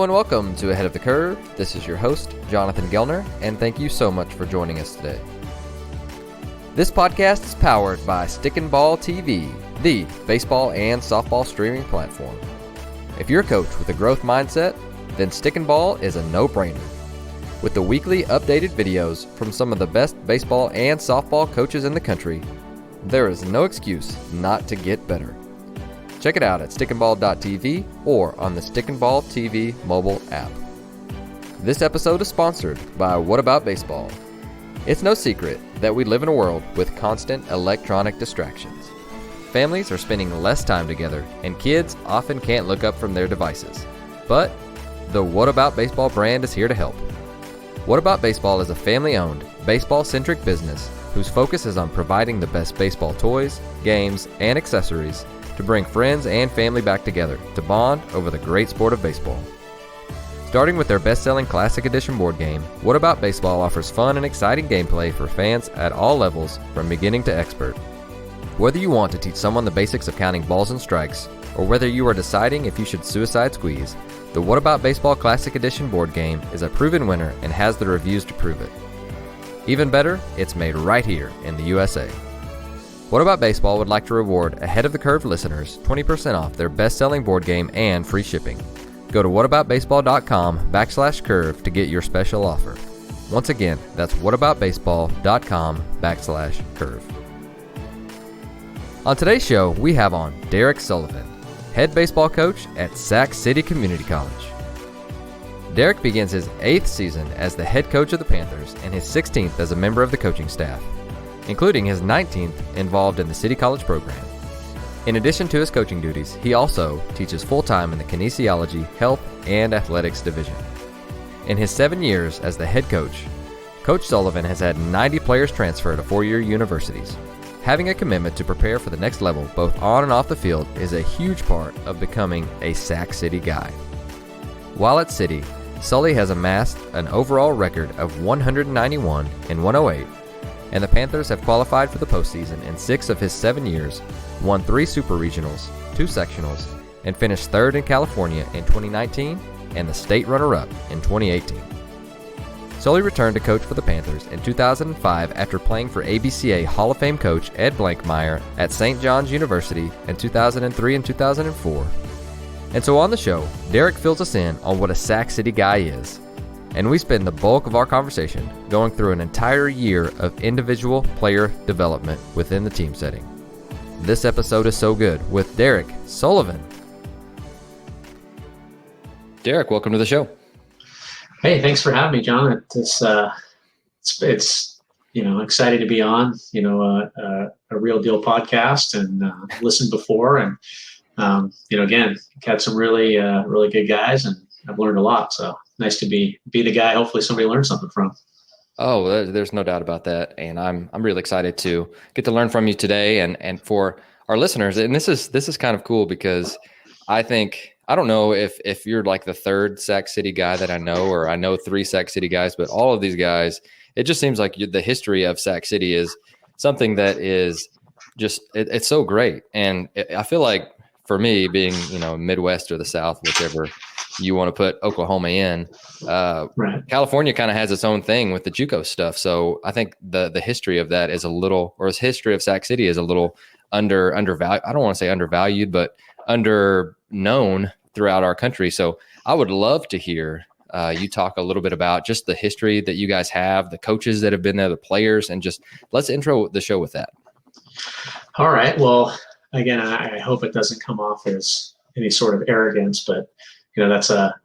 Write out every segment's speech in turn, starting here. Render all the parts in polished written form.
Hello and welcome to Ahead of the Curve. This is your host, Jonathan Gelner, and thank you so much for joining us today. This podcast is powered by Stick and Ball TV, the baseball and softball streaming platform. If you're a coach with a growth mindset, then Stick and Ball is a no-brainer. With the weekly updated videos from some of the best baseball and softball coaches in the country, there is no excuse not to get better. Check it out at stickandball.tv or on the Stick and Ball TV mobile app. This episode is sponsored by What About Baseball? It's no secret that we live in a world with constant electronic distractions. Families are spending less time together, and kids often can't look up from their devices. But the What About Baseball brand is here to help. What About Baseball is a family-owned, baseball-centric business whose focus is on providing the best baseball toys, games, and accessories to bring friends and family back together to bond over the great sport of baseball. Starting with their best-selling Classic Edition board game, What About Baseball offers fun and exciting gameplay for fans at all levels from beginning to expert. Whether you want to teach someone the basics of counting balls and strikes, or whether you are deciding if you should suicide squeeze, the What About Baseball Classic Edition board game is a proven winner and has the reviews to prove it. Even better, it's made right here in the USA. What About Baseball would like to reward Ahead of the Curve listeners 20% off their best-selling board game and free shipping. Go to whataboutbaseball.com/curve to get your special offer. Once again, that's whataboutbaseball.com/curve. On today's show, we have on Derek Sullivan, head baseball coach at Sac City Community College. Derek begins his 8th season as the head coach of the Panthers and his 16th as a member of the coaching staff, including his 19th involved in the City College program. In addition to his coaching duties, he also teaches full-time in the Kinesiology, Health, and Athletics division. In his 7 years as the head coach, Coach Sullivan has had 90 players transfer to four-year universities. Having a commitment to prepare for the next level, both on and off the field, is a huge part of becoming a Sac City guy. While at City, Sully has amassed an overall record of 191 and 108, and the Panthers have qualified for the postseason in 6 of his 7 years, won 3 super regionals, 2 sectionals, and finished 3rd in California in 2019 and the state runner-up in 2018. Sully returned to coach for the Panthers in 2005 after playing for ABCA Hall of Fame coach Ed Blankmeyer at St. John's University in 2003 and 2004. And so on the show, Derek fills us in on what a Sac City guy is. And we spend the bulk of our conversation going through an entire year of individual player development within the team setting. This episode is so good with Derek Sullivan. Derek, welcome to the show. Hey, thanks for having me, John. It's excited to be on, a real deal podcast and listened before. And, again, had some really good guys and I've learned a lot. So nice to be the guy hopefully somebody learns something from. Oh, there's no doubt about that. And I'm really excited to get to learn from you today and for our listeners. And this is kind of cool because I don't know if you're like the third Sac City guy that I know, or I know 3 Sac City guys, but all of these guys, it just seems like the history of Sac City is something that is just, it's so great. And I feel like for me being, Midwest or the South, whichever you want to put Oklahoma in, right. California kind of has its own thing with the JUCO stuff. So I think the history of that is a little, or his history of Sac City is a little undervalued. I don't want to say undervalued, but underknown throughout our country. So I would love to hear you talk a little bit about just the history that you guys have, the coaches that have been there, the players, and just let's intro the show with that. All right. Well, again, I hope it doesn't come off as any sort of arrogance, but that's a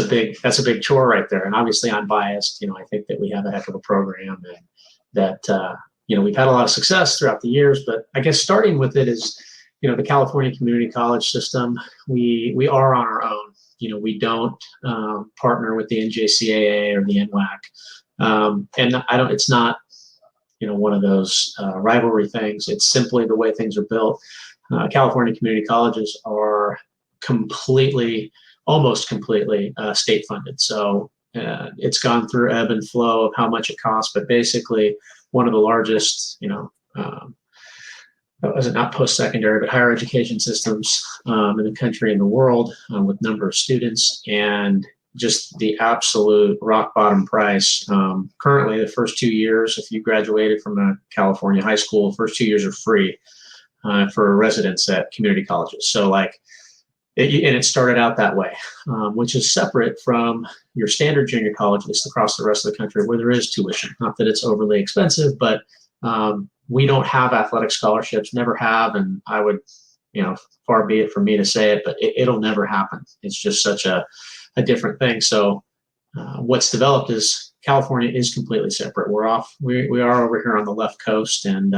big chore right there. And obviously I'm biased. I think that we have a heck of a program and that, we've had a lot of success throughout the years, but I guess starting with it is, the California Community College system, we are on our own. We don't partner with the NJCAA or the NWAC. And it's not, one of those rivalry things. It's simply the way things are built. California community colleges are almost completely state funded. So it's gone through ebb and flow of how much it costs, but basically one of the largest, was it not post-secondary, but higher education systems in the country and the world with number of students and just the absolute rock bottom price. Currently, the first 2 years, if you graduated from a California high school, the first 2 years are free for residents at community colleges. So like, and it started out that way, which is separate from your standard junior colleges across the rest of the country where there is tuition. Not that it's overly expensive, but we don't have athletic scholarships, never have. And I would, far be it from me to say it, but it'll never happen. It's just such a different thing. So what's developed is California is completely separate. We are over here on the left coast, and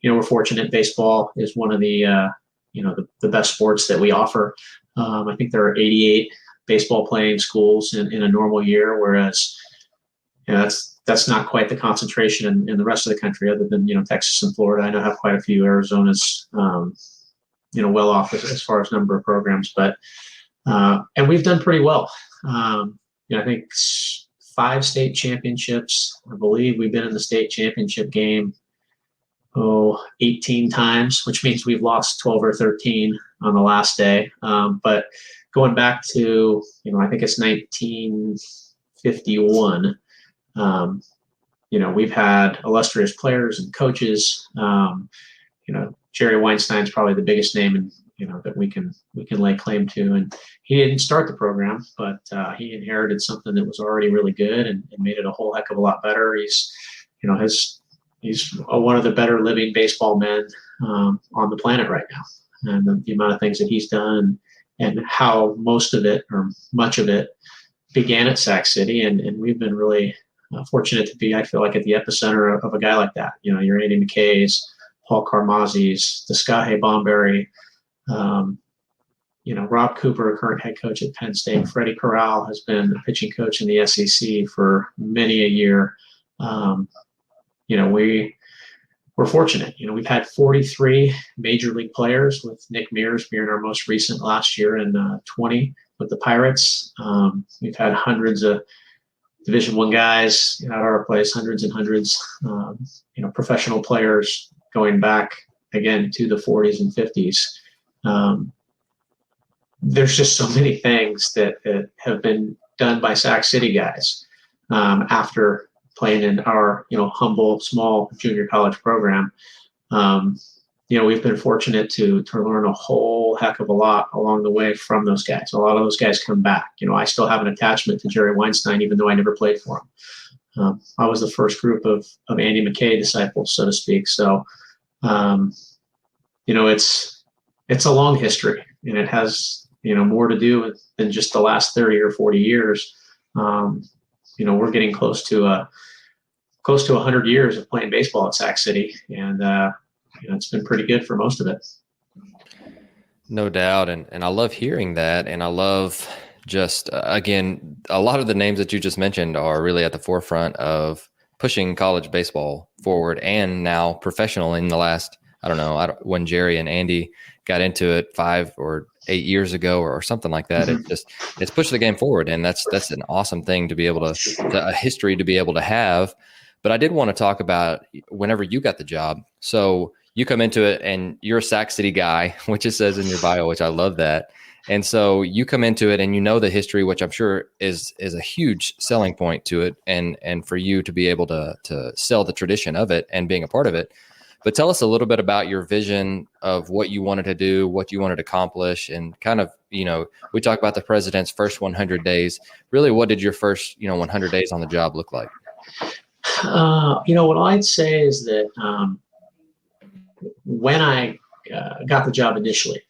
we're fortunate. Baseball is one of the best sports that we offer. I think there are 88 baseball playing schools in a normal year, whereas that's not quite the concentration in the rest of the country, other than Texas and Florida. I know have quite a few. Arizona's well off as far as number of programs, but and we've done pretty well. I think 5 state championships. I believe we've been in the state championship game 18 times, which means we've lost 12 or 13 on the last day. But going back to, I think it's 1951, we've had illustrious players and coaches. Jerry Weinstein's probably the biggest name that we can lay claim to. And he didn't start the program, but he inherited something that was already really good and made it a whole heck of a lot better. He's one of the better living baseball men on the planet right now. And the amount of things that he's done and how most of it or much of it began at Sac City. And we've been really fortunate to be, I feel like, at the epicenter of a guy like that. Your Andy McKay's, Paul Carmazzi's, the Skahe Bomberry, Rob Cooper, current head coach at Penn State. Freddie Corral has been a pitching coach in the SEC for many a year. We're fortunate. We've had 43 major league players, with Nick Mears being our most recent last year, and 20 with the Pirates. We've had hundreds of Division I guys at our place, hundreds and hundreds. Professional players going back again to the 40s and 50s. There's just so many things that have been done by Sac City guys after playing in our humble small junior college program. We've been fortunate to learn a whole heck of a lot along the way from those guys. A lot of those guys come back. I still have an attachment to Jerry Weinstein, even though I never played for him. I was the first group of Andy McKay disciples, so to speak. So it's a long history, and it has more to do than just the last 30 or 40 years. We're getting close to 100 years of playing baseball at Sac City, and it's been pretty good for most of it. No doubt, and I love hearing that, and I love just again, a lot of the names that you just mentioned are really at the forefront of pushing college baseball forward, and now professional in the last, when Jerry and Andy got into it 5 or 8 years ago or something like that. Mm-hmm. It's pushed the game forward, and that's an awesome thing to be able to a history to be able to have. But I did want to talk about whenever you got the job. So you come into it and you're a Sac City guy, which it says in your bio, which I love that. And so you come into it and the history, which I'm sure is a huge selling point to it, and for you to be able to sell the tradition of it and being a part of it. But tell us a little bit about your vision of what you wanted to do, what you wanted to accomplish, and kind of, we talk about the president's first 100 days. Really, what did your first, 100 days on the job look like? What I'd say is that when I got the job initially,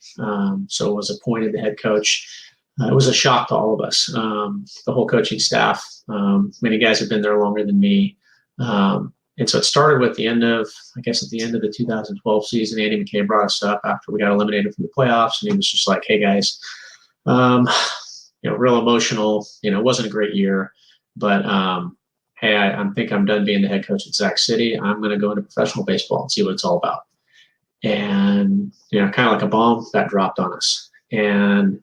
so was appointed the head coach, it was a shock to all of us, the whole coaching staff. Many guys have been there longer than me. And so it started with the end of the 2012 season. Andy McKay brought us up after we got eliminated from the playoffs, and he was just like, "Hey guys, real emotional. It wasn't a great year, but hey, I think I'm done being the head coach at Sac City. I'm going to go into professional baseball and see what it's all about." And kind of like a bomb that dropped on us. And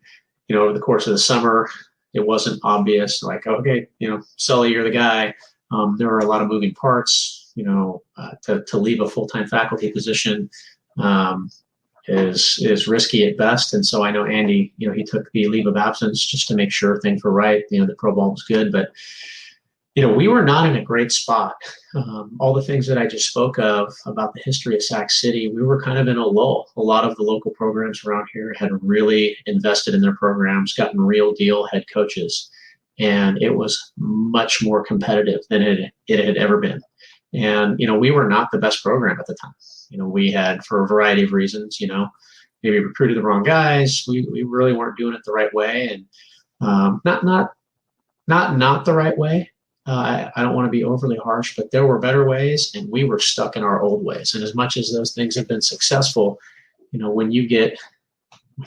over the course of the summer, it wasn't obvious. Like, okay, Sully, you're the guy. There were a lot of moving parts. To leave a full-time faculty position is risky at best. And so I know Andy, he took the leave of absence just to make sure things were right. The pro ball was good, but we were not in a great spot. All the things that I just spoke of about the history of Sac City, we were kind of in a lull. A lot of the local programs around here had really invested in their programs, gotten real deal head coaches, and it was much more competitive than it had ever been. And, we were not the best program at the time. We had, for a variety of reasons, maybe recruited the wrong guys. We really weren't doing it the right way, and not the right way. I don't want to be overly harsh, but there were better ways, and we were stuck in our old ways. And as much as those things have been successful, when you get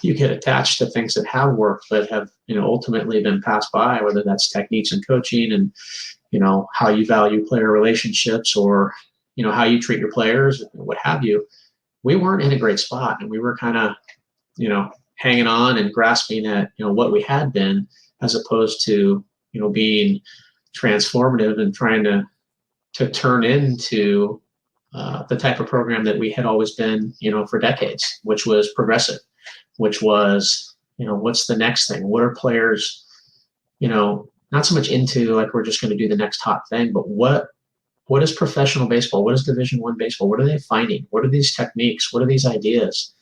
attached to things that have worked but have ultimately been passed by, whether that's techniques and coaching and how you value player relationships or how you treat your players, what have you, we weren't in a great spot, and we were kind of hanging on and grasping at what we had been, as opposed to being transformative and trying to turn into the type of program that we had always been for decades, which was progressive, which was what's the next thing, what are players not so much into, like, we're just going to do the next hot thing, but what is professional baseball, what is Division I baseball, what are they finding, what are these techniques, what are these ideas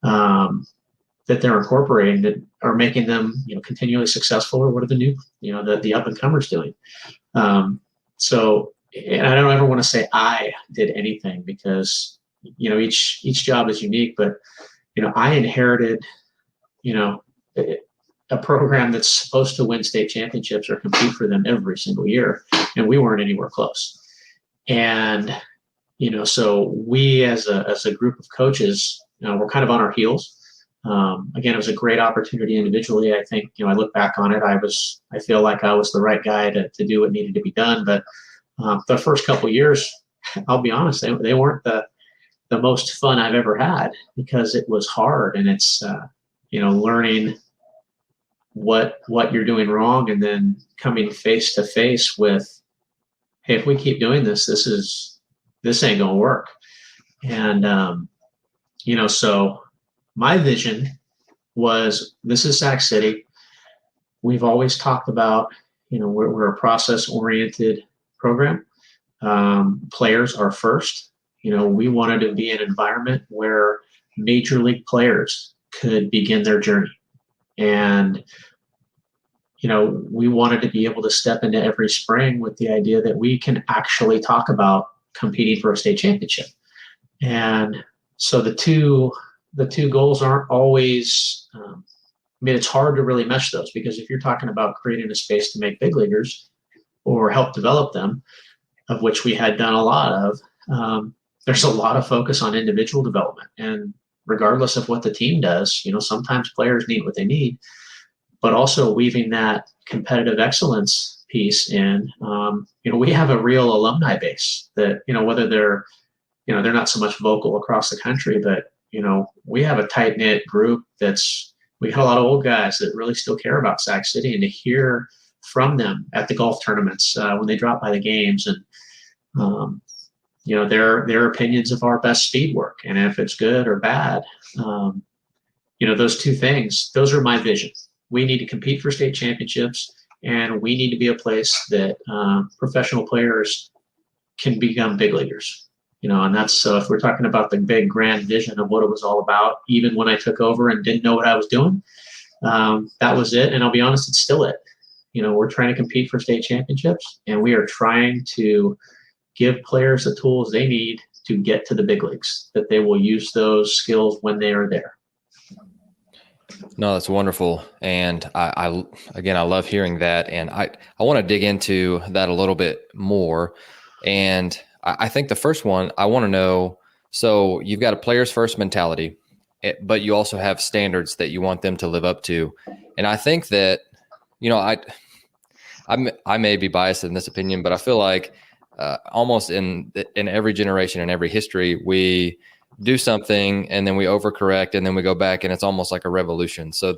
that they're incorporating that are making them continually successful, or what are the new the up and comers doing. So, and I don't ever want to say I did anything, because each job is unique, but I inherited a program that's supposed to win state championships or compete for them every single year, and we weren't anywhere close. And so we as a group of coaches, we're kind of on our heels. Again, it was a great opportunity individually. I think, I look back on it, I feel like I was the right guy to do what needed to be done. But the first couple of years, I'll be honest, they weren't the most fun I've ever had, because it was hard, and it's, learning what you're doing wrong, and then coming face to face with, hey, if we keep doing this, this ain't gonna work. And, so my vision was, this is Sac City. We've always talked about, we're a process-oriented program. Players are first. We wanted to be an environment where major league players could begin their journey. And, we wanted to be able to step into every spring with the idea that we can actually talk about competing for a state championship. And so the two goals aren't always, it's hard to really mesh those, because if you're talking about creating a space to make big leaguers or help develop them, of which we had done a lot of, there's a lot of focus on individual development. And regardless of what the team does, sometimes players need what they need, but also weaving that competitive excellence piece in. We have a real alumni base that, whether they're not so much vocal across the country, but we have a tight knit group we got a lot of old guys that really still care about Sac City, and to hear from them at the golf tournaments when they drop by the games, and their opinions of our best speed work, and if it's good or bad, those two things, those are my vision. We need to compete for state championships, and we need to be a place that professional players can become big leaguers. And that's, so if we're talking about the big grand vision of what it was all about, even when I took over and didn't know what I was doing, that was it. And I'll be honest, it's still it. We're trying to compete for state championships, and we are trying to give players the tools they need to get to the big leagues, that they will use those skills when they are there. No, that's wonderful. And I love hearing that. And I want to dig into that a little bit more. And I think the first one, I want to know, so you've got a players first mentality, but you also have standards that you want them to live up to. And I think that, I may be biased in this opinion, but I feel like almost in every generation, in every history, we do something and then we overcorrect and then we go back, and it's almost like a revolution. So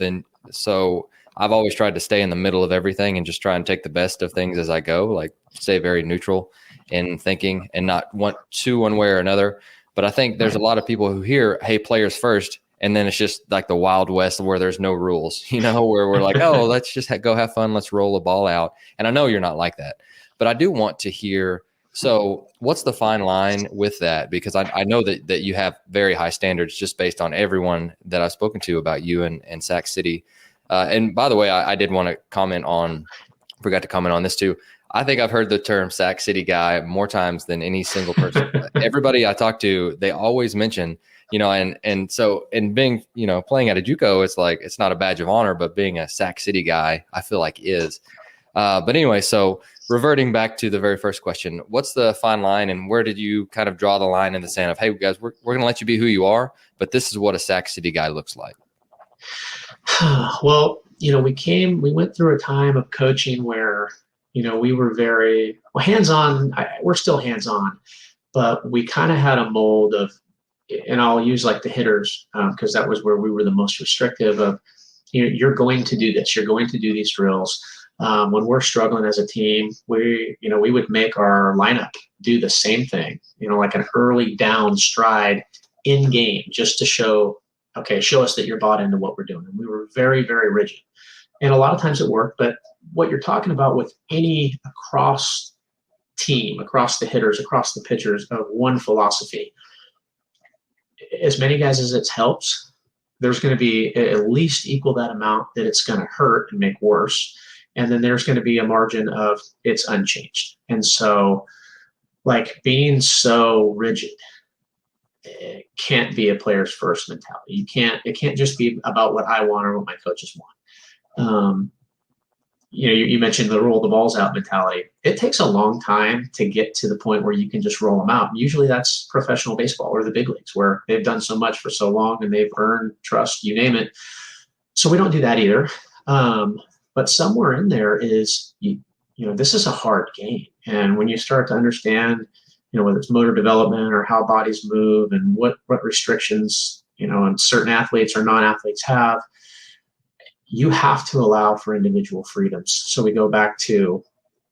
I've always tried to stay in the middle of everything and just try and take the best of things as I go, like stay very neutral in thinking and not want to one way or another. But I think there's a lot of people who hear, hey, players first, and then it's just like the Wild West where there's no rules, where we're like, oh, let's just go have fun. Let's roll a ball out. And I know you're not like that, but I do want to hear, so what's the fine line with that? Because I know that you have very high standards just based on everyone that I've spoken to about you and Sac City. And by the way, I did want to forgot to comment on this too. I think I've heard the term Sac City Guy more times than any single person. Everybody I talk to, they always mention, and so in being, playing at a JUCO, it's like, it's not a badge of honor, but being a Sac City Guy, I feel like is. But anyway, so reverting back to the very first question, what's the fine line and where did you kind of draw the line in the sand of, hey guys, we're going to let you be who you are, but this is what a Sac City Guy looks like? Well, we went through a time of coaching where, we were very hands-on. We're still hands-on, but we kind of had a mold of, and I'll use like the hitters because that was where we were the most restrictive of, you're going to do this. You're going to do these drills. When we're struggling as a team, we would make our lineup do the same thing, like an early down stride in game just to show us that you're bought into what we're doing. And we were very, very rigid. And a lot of times it worked, but what you're talking about with any across team, across the hitters, across the pitchers of one philosophy, as many guys as it helps, there's going to be at least equal that amount that it's going to hurt and make worse. And then there's going to be a margin of it's unchanged. And so like being so rigid, it can't be a player's first mentality. It can't just be about what I want or what my coaches want. You mentioned the roll the balls out mentality. It takes a long time to get to the point where you can just roll them out. Usually that's professional baseball or the big leagues where they've done so much for so long and they've earned trust, you name it. So we don't do that either. But somewhere in there is, this is a hard game. And when you start to understand, whether it's motor development or how bodies move and what restrictions, and certain athletes or non-athletes have, you have to allow for individual freedoms. So we go back to,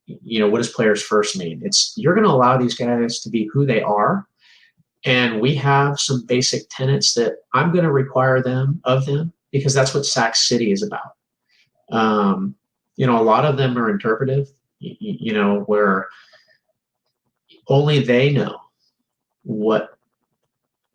what does players first mean? It's you're going to allow these guys to be who they are. And we have some basic tenets that I'm going to require of them, because that's what Sac City is about. A lot of them are interpretive, where only they know what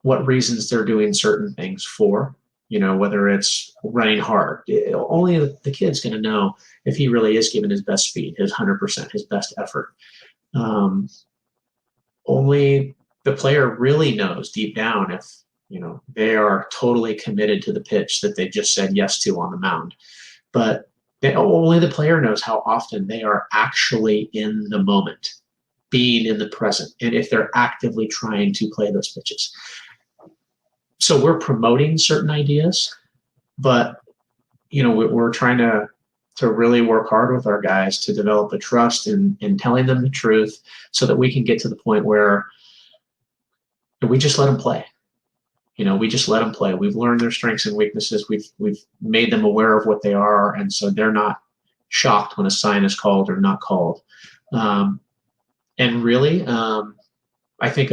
reasons they're doing certain things for, whether it's running hard. Only the kid's going to know if he really is giving his best speed, his 100%, his best effort. Only the player really knows deep down if, they are totally committed to the pitch that they just said yes to on the mound. But only the player knows how often they are actually in the moment, being in the present, and if they're actively trying to play those pitches. So we're promoting certain ideas, but we're trying to really work hard with our guys to develop a trust in telling them the truth, so that we can get to the point where we just let them play. We just let them play. We've learned their strengths and weaknesses. We've made them aware of what they are, and so they're not shocked when a sign is called or not called. And really, I think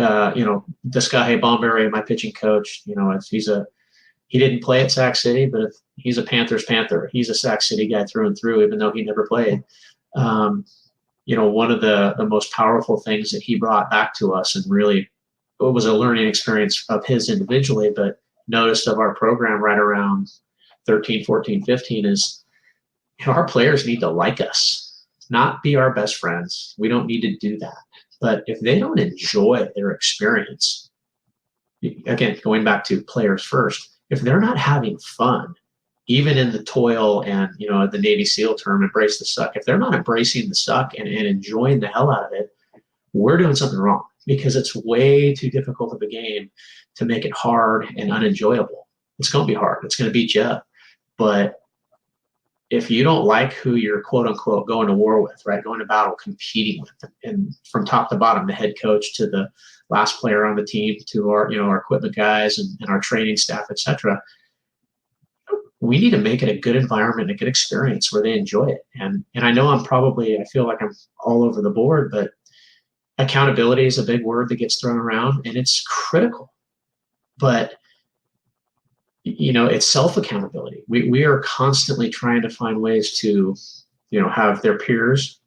this guy Bomberry, my pitching coach, he didn't play at Sac City, but if he's a Panthers Panther. He's a Sac City guy through and through, even though he never played. One of the most powerful things that he brought back to us, and really it was a learning experience of his individually, but noticed of our program right around 13, 14, 15 is, our players need to like us, not be our best friends. We don't need to do that. But if they don't enjoy their experience, again, going back to players first, if they're not having fun, even in the toil and, the Navy SEAL term, embrace the suck, if they're not embracing the suck and enjoying the hell out of it, we're doing something wrong, because it's way too difficult of a game to make it hard and unenjoyable. It's going to be hard. It's going to beat you up. But if you don't like who you're quote unquote going to war with, right, going to battle, competing with, and from top to bottom, the head coach to the last player on the team to our equipment guys and our training staff, etc., we need to make it a good environment, a good experience where they enjoy it. And I know I feel like I'm all over the board, but accountability is a big word that gets thrown around, and it's critical. But it's self-accountability. We are constantly trying to find ways to, have their peers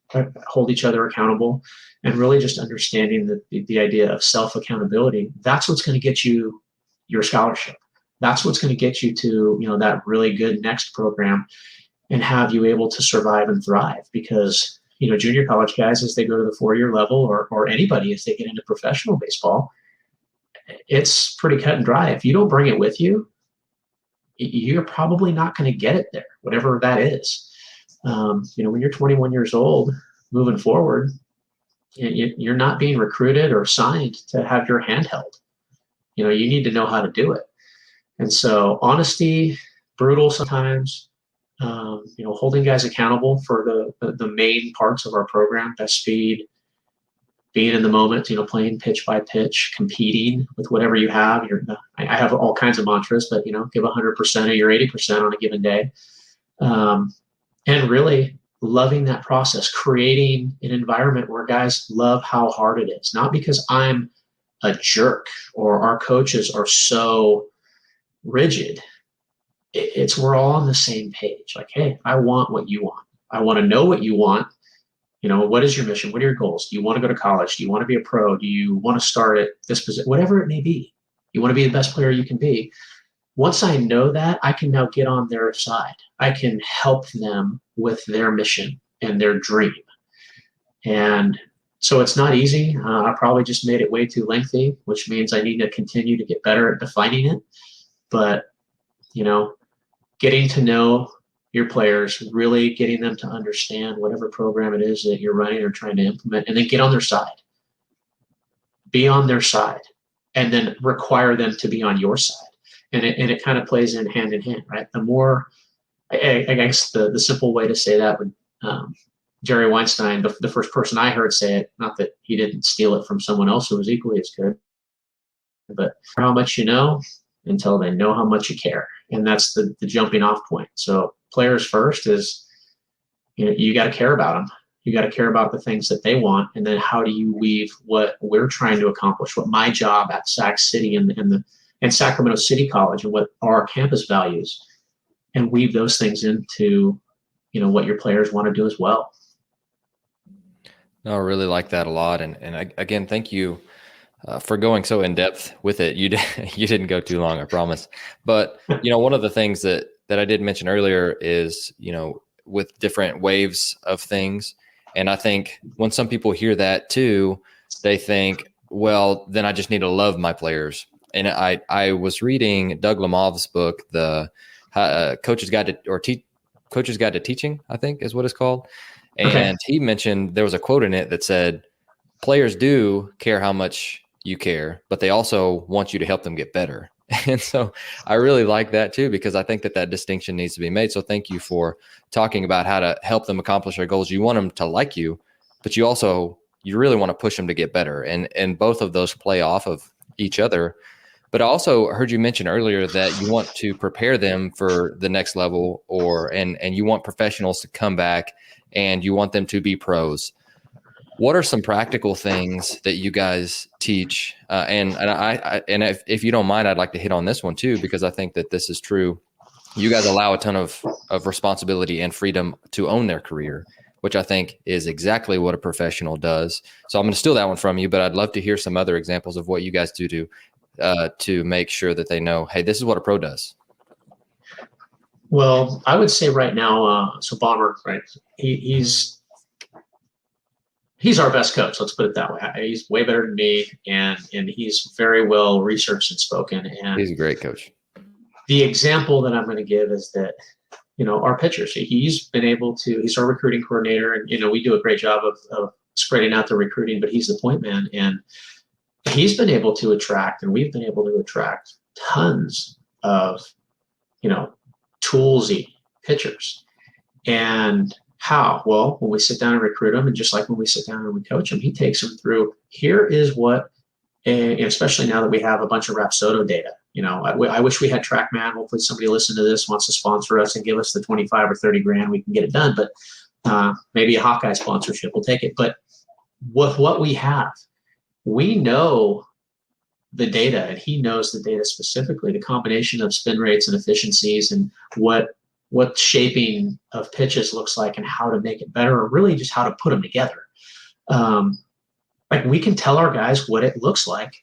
hold each other accountable, and really just understanding the idea of self-accountability. That's what's going to get you your scholarship. That's what's going to get you to, that really good next program and have you able to survive and thrive. Because, junior college guys, as they go to the 4-year level, or anybody as they get into professional baseball, it's pretty cut and dry. If you don't bring it with you, you're probably not going to get it there, whatever that is. When you're 21 years old, moving forward, you're not being recruited or signed to have your hand held. You need to know how to do it. And so honesty, brutal sometimes, holding guys accountable for the main parts of our program: best speed, being in the moment, playing pitch by pitch, competing with whatever you have. I have all kinds of mantras, but, give 100% of your 80% on a given day. And really loving that process, creating an environment where guys love how hard it is. Not because I'm a jerk or our coaches are so rigid. It's we're all on the same page. Like, hey, I want what you want. I want to know what you want. What is your mission? What are your goals? Do you want to go to college? Do you want to be a pro? Do you want to start at this position? Whatever it may be. You want to be the best player you can be. Once I know that, I can now get on their side. I can help them with their mission and their dream. And so it's not easy. I probably just made it way too lengthy, which means I need to continue to get better at defining it. But, getting to know your players, really getting them to understand whatever program it is that you're running or trying to implement, and then get on their side. Be on their side, and then require them to be on your side. And it kind of plays in hand, right? The more, I guess the simple way to say that would, Jerry Weinstein, the first person I heard say it, not that he didn't steal it from someone else who was equally as good, but how much you know until they know how much you care. And that's the jumping off point. So players first is, you got to care about them. You got to care about the things that they want. And then how do you weave what we're trying to accomplish, what my job at Sac City and Sacramento City College and what our campus values, and weave those things into, what your players want to do as well. No, I really like that a lot. And again, thank you for going so in depth with it. You didn't go too long, I promise. But, one of the things that I did mention earlier is, with different waves of things. And I think when some people hear that too, they think, well, then I just need to love my players. And I was reading Doug Lemov's book, the Coach's Guide to Teaching, I think is what it's called. And He mentioned there was a quote in it that said, players do care how much you care, but they also want you to help them get better. And so I really like that too, because I think that distinction needs to be made. So thank you for talking about how to help them accomplish their goals. You want them to like you, but you really want to push them to get better. And both of those play off of each other. But I also heard you mention earlier that you want to prepare them for the next level, and you want professionals to come back and you want them to be pros. What are some practical things that you guys teach? And if you don't mind, I'd like to hit on this one too, because I think that this is true. You guys allow a ton of responsibility and freedom to own their career, which I think is exactly what a professional does. So I'm going to steal that one from you, but I'd love to hear some other examples of what you guys do to make sure that they know, hey, this is what a pro does. Well, I would say right now, so Bomber, right? He's our best coach. Let's put it that way. He's way better than me, and he's very well researched and spoken. And he's a great coach. The example that I'm going to give is that, our pitchers, he's our recruiting coordinator, and, we do a great job of spreading out the recruiting, but he's the point man. And he's been able to attract, and we've been able to attract tons of, toolsy pitchers. And how? Well, when we sit down and recruit them, and just like when we sit down and we coach them, he takes them through, here is what, especially now that we have a bunch of Rapsodo data. I wish we had TrackMan. Hopefully somebody listening to this wants to sponsor us and give us the 25 or 30 grand. We can get it done, but maybe a Hawkeye sponsorship will take it. But with what we have, we know the data, and he knows the data specifically, the combination of spin rates and efficiencies and what shaping of pitches looks like and how to make it better, or really just how to put them together. Like we can tell our guys what it looks like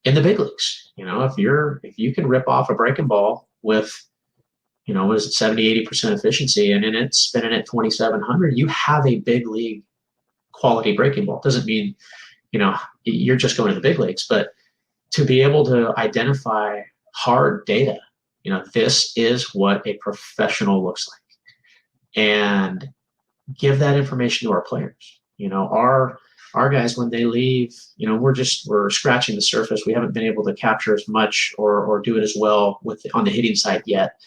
in the big leagues. If you can rip off a breaking ball with, what is it, 70, 80% efficiency, and then it's spinning at 2,700, you have a big league quality breaking ball. Doesn't mean, you're just going to the big leagues, but to be able to identify hard data, this is what a professional looks like, and give that information to our players. Our guys, when they leave, we're scratching the surface. We haven't been able to capture as much or do it as well on the hitting side yet,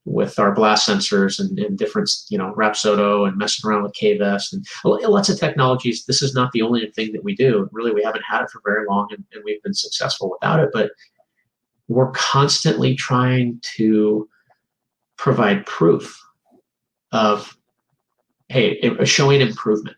with our blast sensors and different, Rapsodo and messing around with K-Vest and lots of technologies. This is not the only thing that we do. Really, we haven't had it for very long, and we've been successful without it. But we're constantly trying to provide proof of, hey, showing improvement.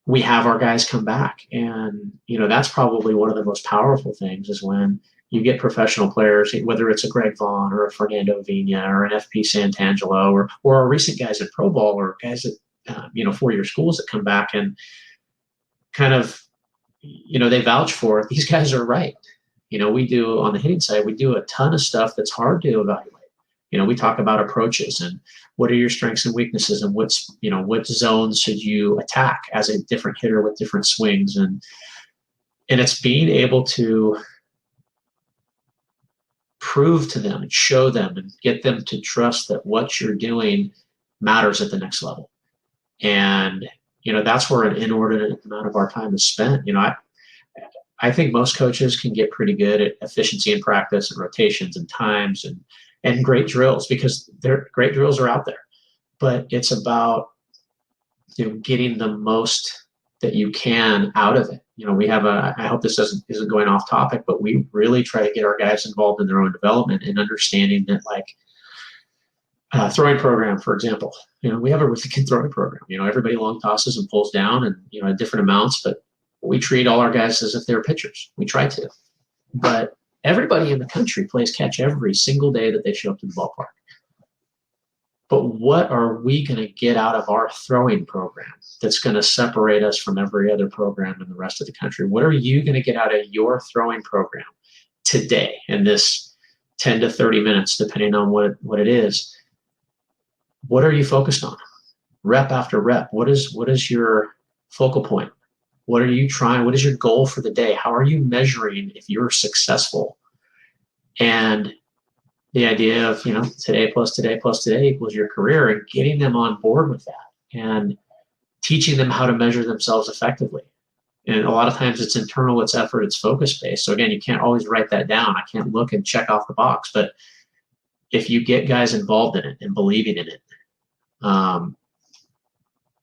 We have our guys come back, and that's probably one of the most powerful things is when you get professional players, whether it's a Greg Vaughn or a Fernando Vina or an FP Santangelo or our recent guys at Pro Ball or guys at 4-year schools that come back and kind of they vouch for these guys are right. We do on the hitting side, we do a ton of stuff that's hard to evaluate. We talk about approaches and what are your strengths and weaknesses and what zones should you attack as a different hitter with different swings, and it's being able to prove to them and show them and get them to trust that what you're doing matters at the next level. And that's where an inordinate amount of our time is spent. I think most coaches can get pretty good at efficiency in practice and rotations and times and great drills, because great drills are out there. But it's about getting the most that you can out of it. We have I hope this isn't going off topic, but we really try to get our guys involved in their own development and understanding that, like throwing program, for example. We have a really good throwing program. Everybody long tosses and pulls down and at different amounts, but we treat all our guys as if they're pitchers. We try to, but everybody in the country plays catch every single day that they show up to the ballpark. But what are we going to get out of our throwing program that's going to separate us from every other program in the rest of the country? What are you going to get out of your throwing program today in this 10 to 30 minutes, depending on what it is? What are you focused on? Rep after rep. What is your focal point? What are you trying? What is your goal for the day? How are you measuring if you're successful? And the idea of, today plus today plus today equals your career, and getting them on board with that and teaching them how to measure themselves effectively. And a lot of times it's internal, it's effort, it's focus based. So again, you can't always write that down. I can't look and check off the box, but if you get guys involved in it and believing in it,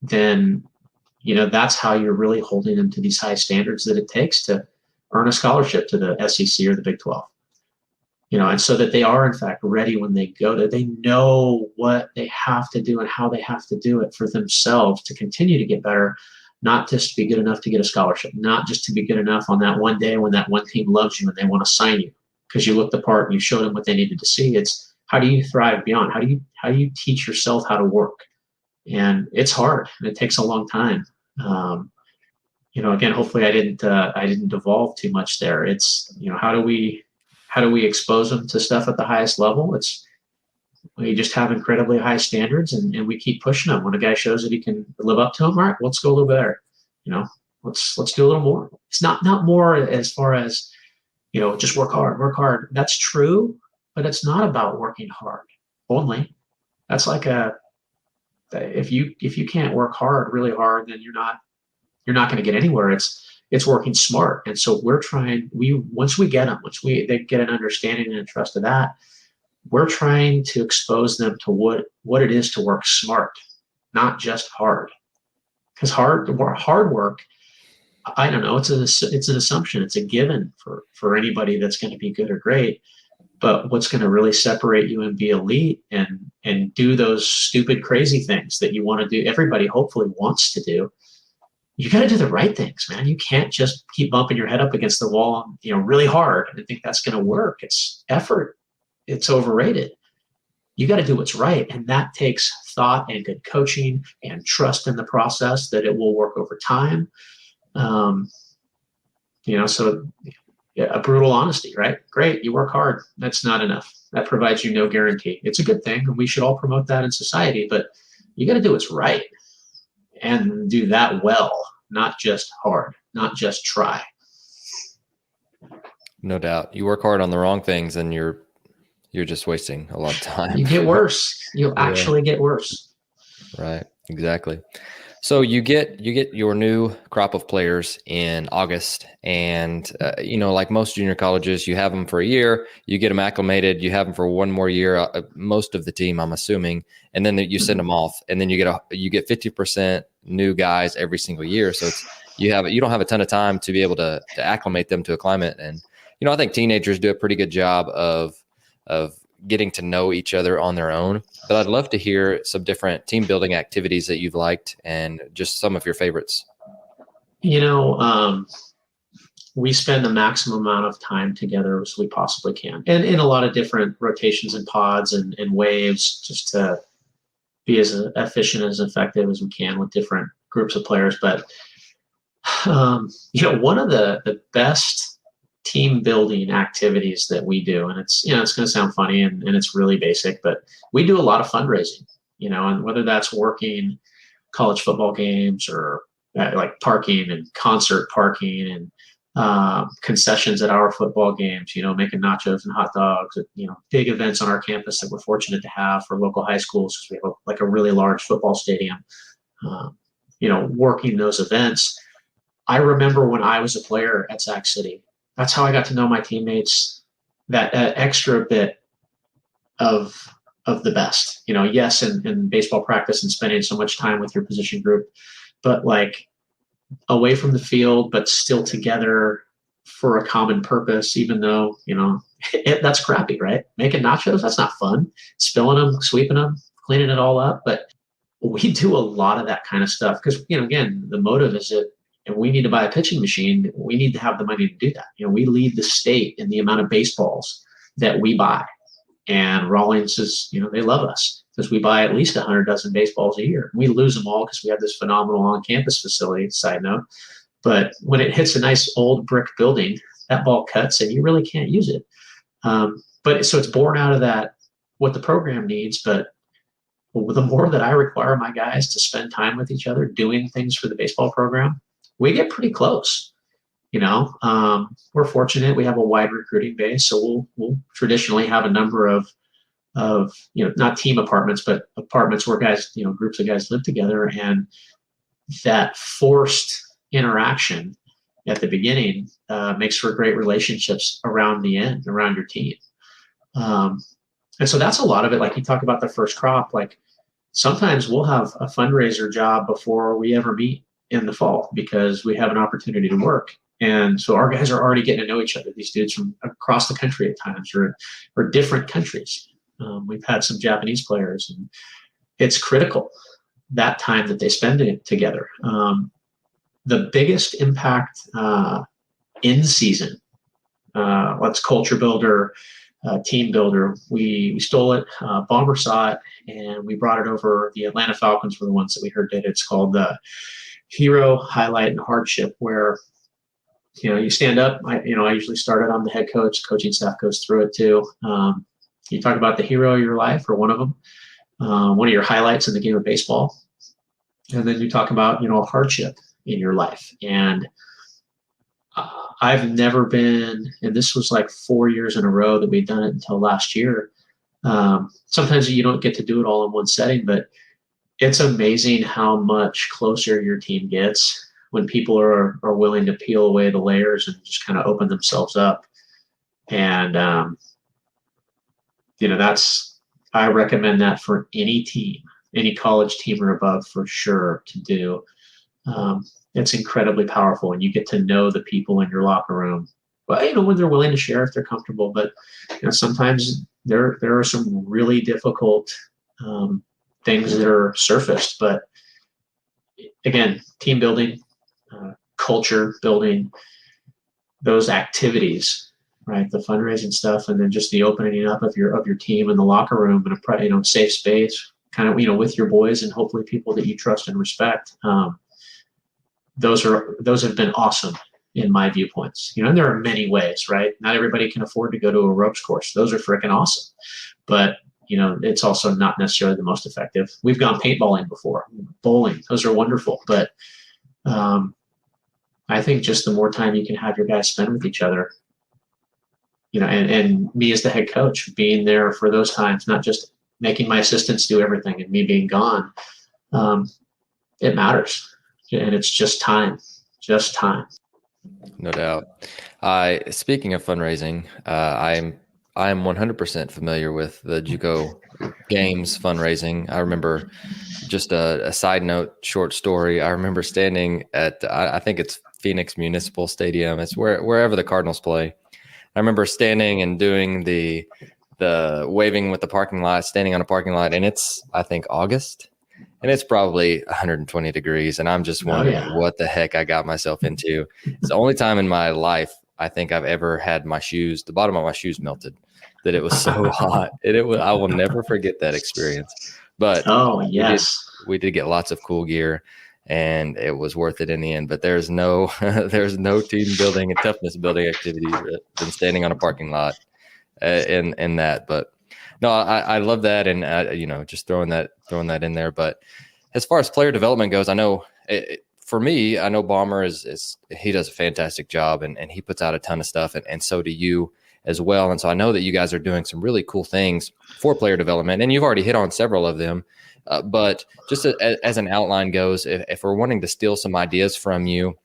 then, that's how you're really holding them to these high standards that it takes to earn a scholarship to the SEC or the Big 12. And so that they are, in fact, ready when they go to, they know what they have to do and how they have to do it for themselves to continue to get better, not just to be good enough to get a scholarship, not just to be good enough on that one day when that one team loves you and they want to sign you because you looked the part and you showed them what they needed to see. It's how do you thrive beyond? How do you teach yourself how to work? And it's hard and it takes a long time. Again, hopefully I didn't devolve too much there. It's, how do we expose them to stuff at the highest level? We just have incredibly high standards and we keep pushing them. When a guy shows that he can live up to them, all right, let's go a little better. Let's do a little more. It's not more as far as, just work hard. That's true, but it's not about working hard only. That's like if you can't work hard, really hard, then you're not going to get anywhere. It's working smart. And so once we get them, they get an understanding and a trust of that, we're trying to expose them to what it is to work smart, not just hard. Because hard work, I don't know, it's an assumption. It's a given for anybody that's going to be good or great. But what's going to really separate you and be elite and do those stupid, crazy things that you want to do, everybody hopefully wants to do, you got to do the right things, man. You can't just keep bumping your head up against the wall, really hard and think that's going to work. It's effort. It's overrated. You got to do what's right. And that takes thought and good coaching and trust in the process that it will work over time. So yeah, a brutal honesty, right? Great. You work hard. That's not enough. That provides you no guarantee. It's a good thing. And we should all promote that in society, but you got to do what's right and do that well, not just hard, not just try. No doubt. You work hard on the wrong things and you're just wasting a lot of time. You get worse. You'll actually get worse. Right. Exactly. So you get your new crop of players in August, and like most junior colleges, you have them for a year, you get them acclimated, you have them for one more year, most of the team, I'm assuming, and then you send them off, and then you get 50% new guys every single year. So you don't have a ton of time to be able to acclimate them to a climate, and I think teenagers do a pretty good job of getting to know each other on their own. But I'd love to hear some different team building activities that you've liked and just some of your favorites. We spend the maximum amount of time together as we possibly can, and in a lot of different rotations and pods and waves, just to be as efficient, as effective as we can with different groups of players. But, one of the best team building activities that we do, and it's going to sound funny and it's really basic, but we do a lot of fundraising, and whether that's working college football games or like parking and concert parking and concessions at our football games, making nachos and hot dogs, big events on our campus that we're fortunate to have for local high schools, because we have a really large football stadium, working those events. I remember when I was a player at Sac City, that's how I got to know my teammates, that extra bit of the best, yes, in baseball practice and spending so much time with your position group, but away from the field, but still together for a common purpose, even though, that's crappy, right? Making nachos, that's not fun. Spilling them, sweeping them, cleaning it all up. But we do a lot of that kind of stuff because, again, the motive is that and we need to buy a pitching machine, we need to have the money to do that. We lead the state in the amount of baseballs that we buy. And Rawlings is, they love us because we buy at least 100 dozen baseballs a year. We lose them all because we have this phenomenal on-campus facility, side note. But when it hits a nice old brick building, that ball cuts and you really can't use it. But so it's born out of that, what the program needs. But the more that I require my guys to spend time with each other doing things for the baseball program, we get pretty close. We're fortunate. We have a wide recruiting base, so we'll traditionally have a number of not team apartments, but apartments where guys, groups of guys live together, and that forced interaction at the beginning makes for great relationships around the end, around your team. And so that's a lot of it. Like you talk about the first crop, sometimes we'll have a fundraiser job before we ever meet in the fall because we have an opportunity to work. And so our guys are already getting to know each other. These dudes from across the country at times or different countries. We've had some Japanese players, and it's critical that time that they spend it together. The biggest impact in season, let's culture builder, team builder. We stole it. Bomber saw it, and we brought it over. The Atlanta Falcons were the ones that we heard did it. It's called the Hero, Highlight, and Hardship, where you stand up. I usually start it on the head coach. Coaching staff goes through it too. You talk about the hero of your life, or one of them, one of your highlights in the game of baseball, and then you talk about a hardship in your life. And I've never been, and this was 4 years in a row that we'd done it until last year. Sometimes you don't get to do it all in one setting, but it's amazing how much closer your team gets when people are willing to peel away the layers and just kind of open themselves up. And, I recommend that for any team, any college team or above, for sure, to do. It's incredibly powerful, and you get to know the people in your locker room well, when they're willing to share, if they're comfortable. But sometimes there are some really difficult things that are surfaced. But again, team building, culture building, those activities, right? The fundraising stuff, and then just the opening up of your team in the locker room and a safe space, kind of with your boys and hopefully people that you trust and respect. Those have been awesome in my viewpoints. And there are many ways, right? Not everybody can afford to go to a ropes course. Those are freaking awesome, but it's also not necessarily the most effective. We've gone paintballing before, bowling. Those are wonderful, but I think just the more time you can have your guys spend with each other, and me as the head coach being there for those times, not just making my assistants do everything and me being gone, it matters. And it's just time. No doubt. Speaking of fundraising, I am 100% familiar with the JUCO games fundraising. I remember, just a side note, short story. I remember standing at, I think it's Phoenix Municipal Stadium. It's wherever the Cardinals play. I remember standing and doing the waving with the parking lot, standing on a parking lot, and it's, I think, August, and it's probably 120 degrees, and I'm just wondering what the heck I got myself into. It's the only time in my life I think I've ever had the bottom of my shoes melted, that it was so hot. I will never forget that experience. But we did get lots of cool gear, and it was worth it in the end. But there's no team building and toughness building activities than standing on a parking lot in that. But no, I love that, and just throwing that in there. But as far as player development goes, I know for me, I know Bomber he does a fantastic job, and he puts out a ton of stuff, and so do you as well. And so I know that you guys are doing some really cool things for player development, and you've already hit on several of them. But just as an outline goes, if we're wanting to steal some ideas from you,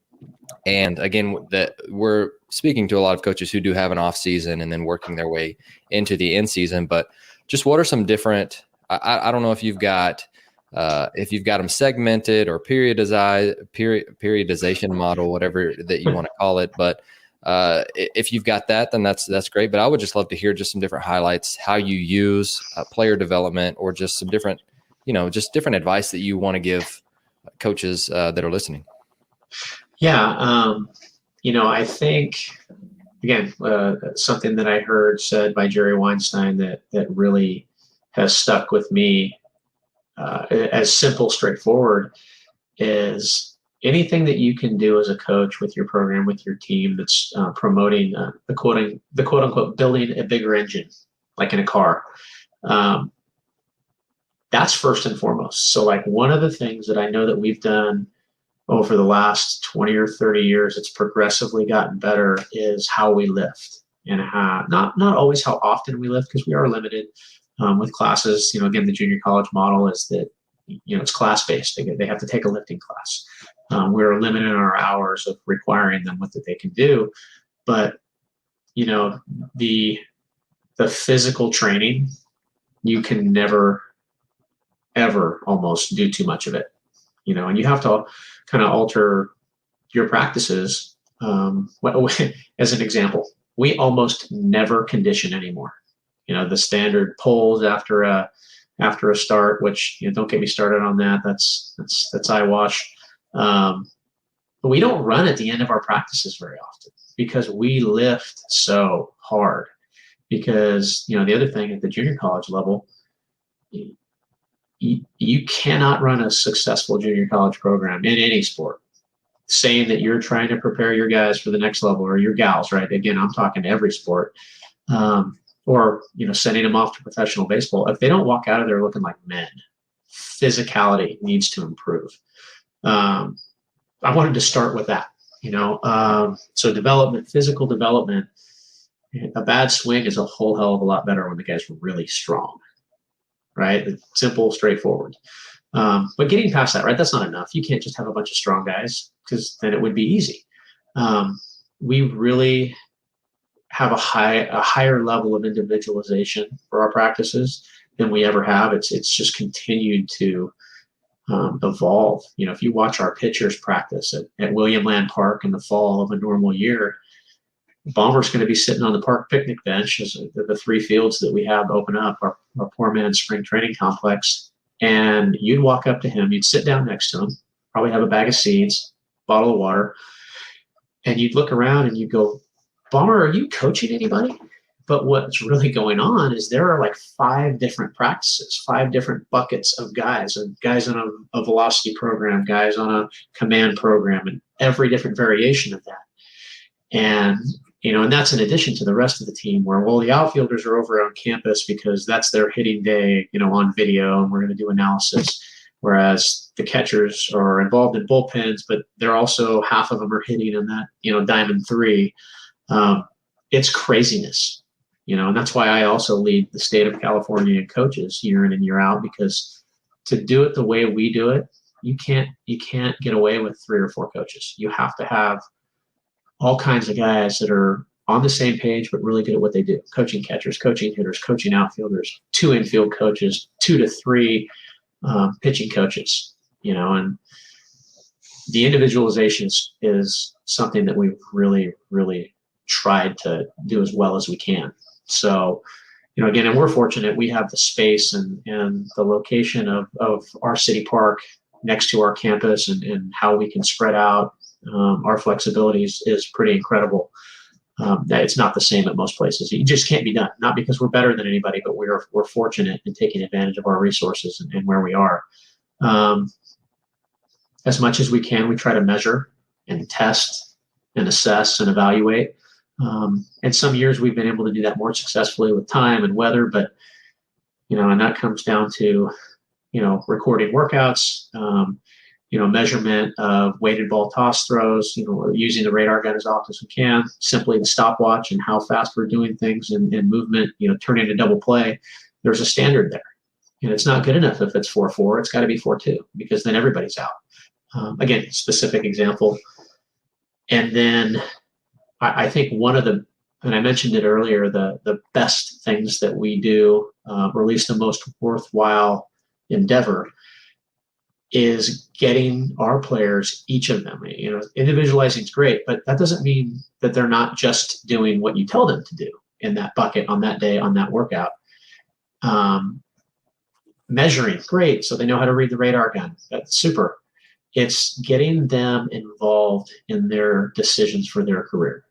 and again, that we're speaking to a lot of coaches who do have an off season and then working their way into the in season, but just what are some different, I don't know if you've got them segmented or periodization model, whatever that you want to call it. But if you've got that, then that's great. But I would just love to hear just some different highlights, how you use player development, or just some different, just different advice that you want to give coaches that are listening. Yeah. I think, again, something that I heard said by Jerry Weinstein that really has stuck with me, as simple, straightforward, is anything that you can do as a coach with your program, with your team, that's promoting the quote unquote building a bigger engine, like in a car. That's first and foremost. So like one of the things that I know that we've done over the last 20 or 30 years, it's progressively gotten better, is how we lift, and not always how often we lift, because we are limited with classes. Again, the junior college model is that, it's class-based. They have to take a lifting class. We're limited in our hours of requiring them what that they can do. But, the physical training, you can never, ever almost do too much of it, and you have to kind of alter your practices. As an example, we almost never condition anymore. The standard pulls after a start, which don't get me started on that. That's eyewash. But we don't run at the end of our practices very often because we lift so hard. Because the other thing at the junior college level, you cannot run a successful junior college program in any sport saying that you're trying to prepare your guys for the next level, or your gals, right? Again, I'm talking every sport, or sending them off to professional baseball. If they don't walk out of there looking like men, physicality needs to improve. I wanted to start with that, so development, physical development. A bad swing is a whole hell of a lot better when the guy's really strong. Right? It's simple, straightforward. But getting past that, right? That's not enough. You can't just have a bunch of strong guys, because then it would be easy. We really have a higher level of individualization for our practices than we ever have. It's just continued to evolve. If you watch our pitchers practice at William Land Park in the fall of a normal year, Bomber's going to be sitting on the park picnic bench, as the 3 fields that we have open up, our poor man's spring training complex. And you'd walk up to him, you'd sit down next to him, probably have a bag of seeds, bottle of water, and you'd look around and you'd go, Bomber, are you coaching anybody? But what's really going on is there are like 5 different practices, 5 different buckets of guys, and guys on a velocity program, guys on a command program, and every different variation of that. And, and that's in addition to the rest of the team where, well, the outfielders are over on campus because that's their hitting day, on video, and we're going to do analysis. Whereas the catchers are involved in bullpens, but they're also, half of them are hitting in that, diamond 3. It's craziness, and that's why I also lead the state of California in coaches year in and year out, because to do it the way we do it, you can't get away with 3 or 4 coaches. You have to have all kinds of guys that are on the same page, but really good at what they do. Coaching catchers, coaching hitters, coaching outfielders, 2 infield coaches, 2 to 3 pitching coaches, and the individualization is something that we've really, really tried to do as well as we can. So, again, and we're fortunate we have the space and the location of our city park next to our campus, and how we can spread out. Our flexibility is pretty incredible. It's not the same at most places. It just can't be done. Not because we're better than anybody, but we're fortunate in taking advantage of our resources and where we are. As much as we can, we try to measure and test and assess and evaluate. And some years we've been able to do that more successfully with time and weather, but and that comes down to recording workouts, measurement of weighted ball toss throws, using the radar gun as often as we can, simply the stopwatch and how fast we're doing things and movement, turning a double play. There's a standard there. And it's not good enough if it's 4-4, it's got to be 4-2, because then everybody's out. Again, specific example. And then I think one of the, and I mentioned it earlier, the best things that we do, or at least the most worthwhile endeavor, is getting our players, each of them, individualizing is great, but that doesn't mean that they're not just doing what you tell them to do in that bucket on that day, on that workout. Measuring, great. So they know how to read the radar gun. That's super. It's getting them involved in their decisions for their career.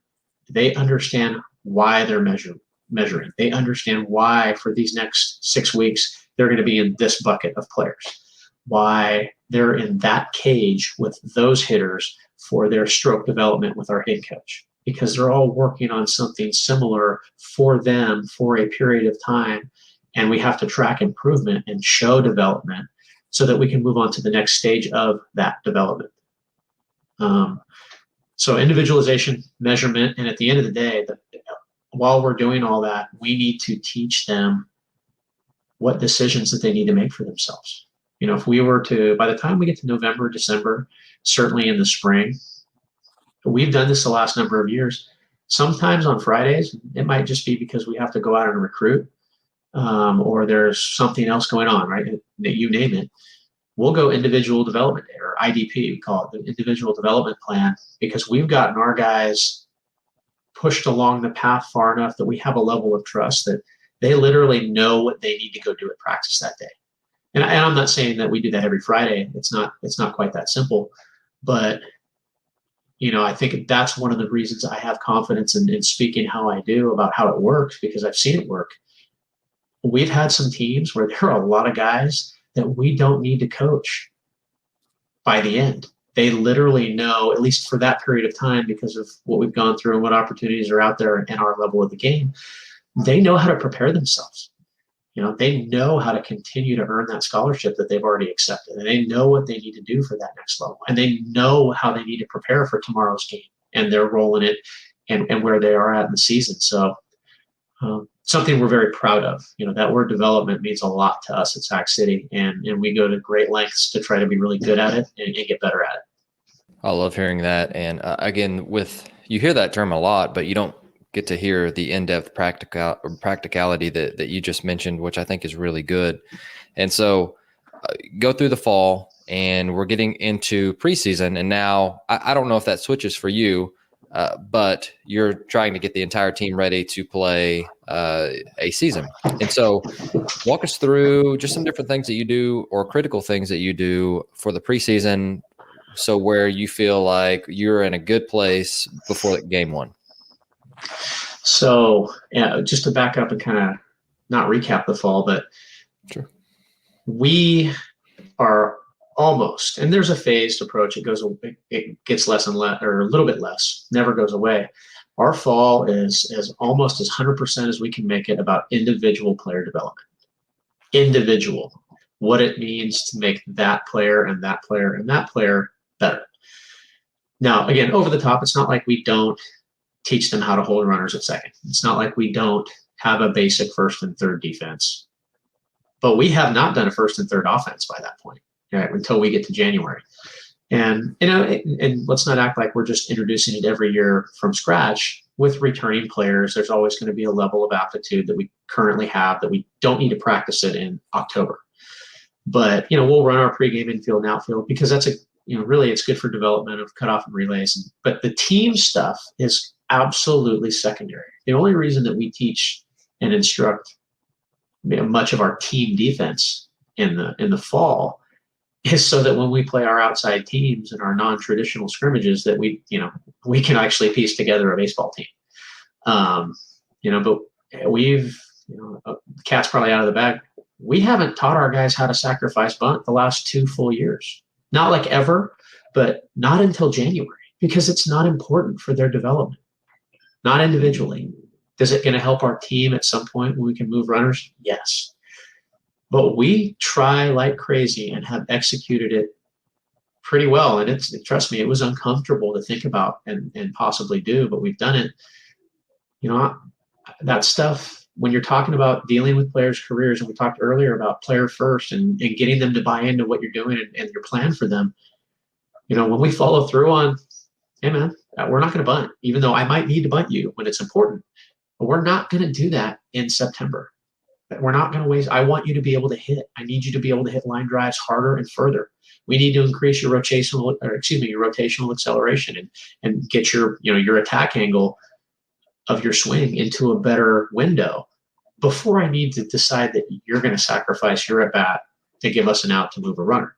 They understand why they're measuring. They understand why for these next 6 weeks, they're going to be in this bucket of players. Why they're in that cage with those hitters for their stroke development with our head coach, because they're all working on something similar for them for a period of time. And we have to track improvement and show development so that we can move on to the next stage of that development. So individualization, measurement, and at the end of the day, while we're doing all that, we need to teach them what decisions that they need to make for themselves. If we were to, by the time we get to November, December, certainly in the spring, we've done this the last number of years. Sometimes on Fridays, it might just be because we have to go out and recruit, or there's something else going on, right? You name it. We'll go individual development day, or IDP, we call it, the individual development plan, because we've gotten our guys pushed along the path far enough that we have a level of trust that they literally know what they need to go do at practice that day. And I'm not saying that we do that every Friday. It's not quite that simple. But, I think that's one of the reasons I have confidence in speaking how I do about how it works, because I've seen it work. We've had some teams where there are a lot of guys that we don't need to coach by the end. They literally know, at least for that period of time, because of what we've gone through and what opportunities are out there and our level of the game, they know how to prepare themselves. They know how to continue to earn that scholarship that they've already accepted, and they know what they need to do for that next level, and they know how they need to prepare for tomorrow's game and their role in it and where they are at in the season. So something we're very proud of. That word development means a lot to us at Sac City, and we go to great lengths to try to be really good at it and get better at it. I love hearing that. And again, you hear that term a lot, but you don't get to hear the in-depth practicality that you just mentioned, which I think is really good. And so go through the fall, and we're getting into preseason. And now I don't know if that switches for you, but you're trying to get the entire team ready to play a season. And so walk us through just some different things that you do or critical things that you do for the preseason, so where you feel like you're in a good place before game one. So just to back up and kind of not recap the fall, but sure. We are almost, and there's a phased approach. It gets less and less, or a little bit less, never goes away. Our fall is almost as 100% as we can make it about individual player development. Individual, what it means to make that player and that player and that player better. Now, again, over the top, it's not like we don't teach them how to hold runners at second. It's not like we don't have a basic first and third defense. But we have not done a first and third offense by that point, right, until we get to January. And, and let's not act like we're just introducing it every year from scratch. With returning players, there's always going to be a level of aptitude that we currently have that we don't need to practice it in October. But, we'll run our pregame infield and outfield because that's really it's good for development of cutoff and relays. But the team stuff is absolutely secondary. The only reason that we teach and instruct much of our team defense in the fall is so that when we play our outside teams and our non-traditional scrimmages that we can actually piece together a baseball team. But we've, the cat's probably out of the bag. We haven't taught our guys how to sacrifice bunt the last 2 full years. Not like ever, but not until January, because it's not important for their development, not individually. Is it going to help our team at some point when we can move runners? Yes. But we try like crazy and have executed it pretty well. And trust me, it was uncomfortable to think about and possibly do, but we've done it. That stuff, when you're talking about dealing with players' careers, and we talked earlier about player first and getting them to buy into what you're doing and your plan for them, when we follow through on, hey man, we're not going to bunt, even though I might need to bunt you when it's important. But we're not going to do that in September. We're not going to waste. I want you to be able to hit. I need you to be able to hit line drives harder and further. We need to increase your rotational acceleration and get your attack angle of your swing into a better window before I need to decide that you're going to sacrifice your at bat to give us an out to move a runner.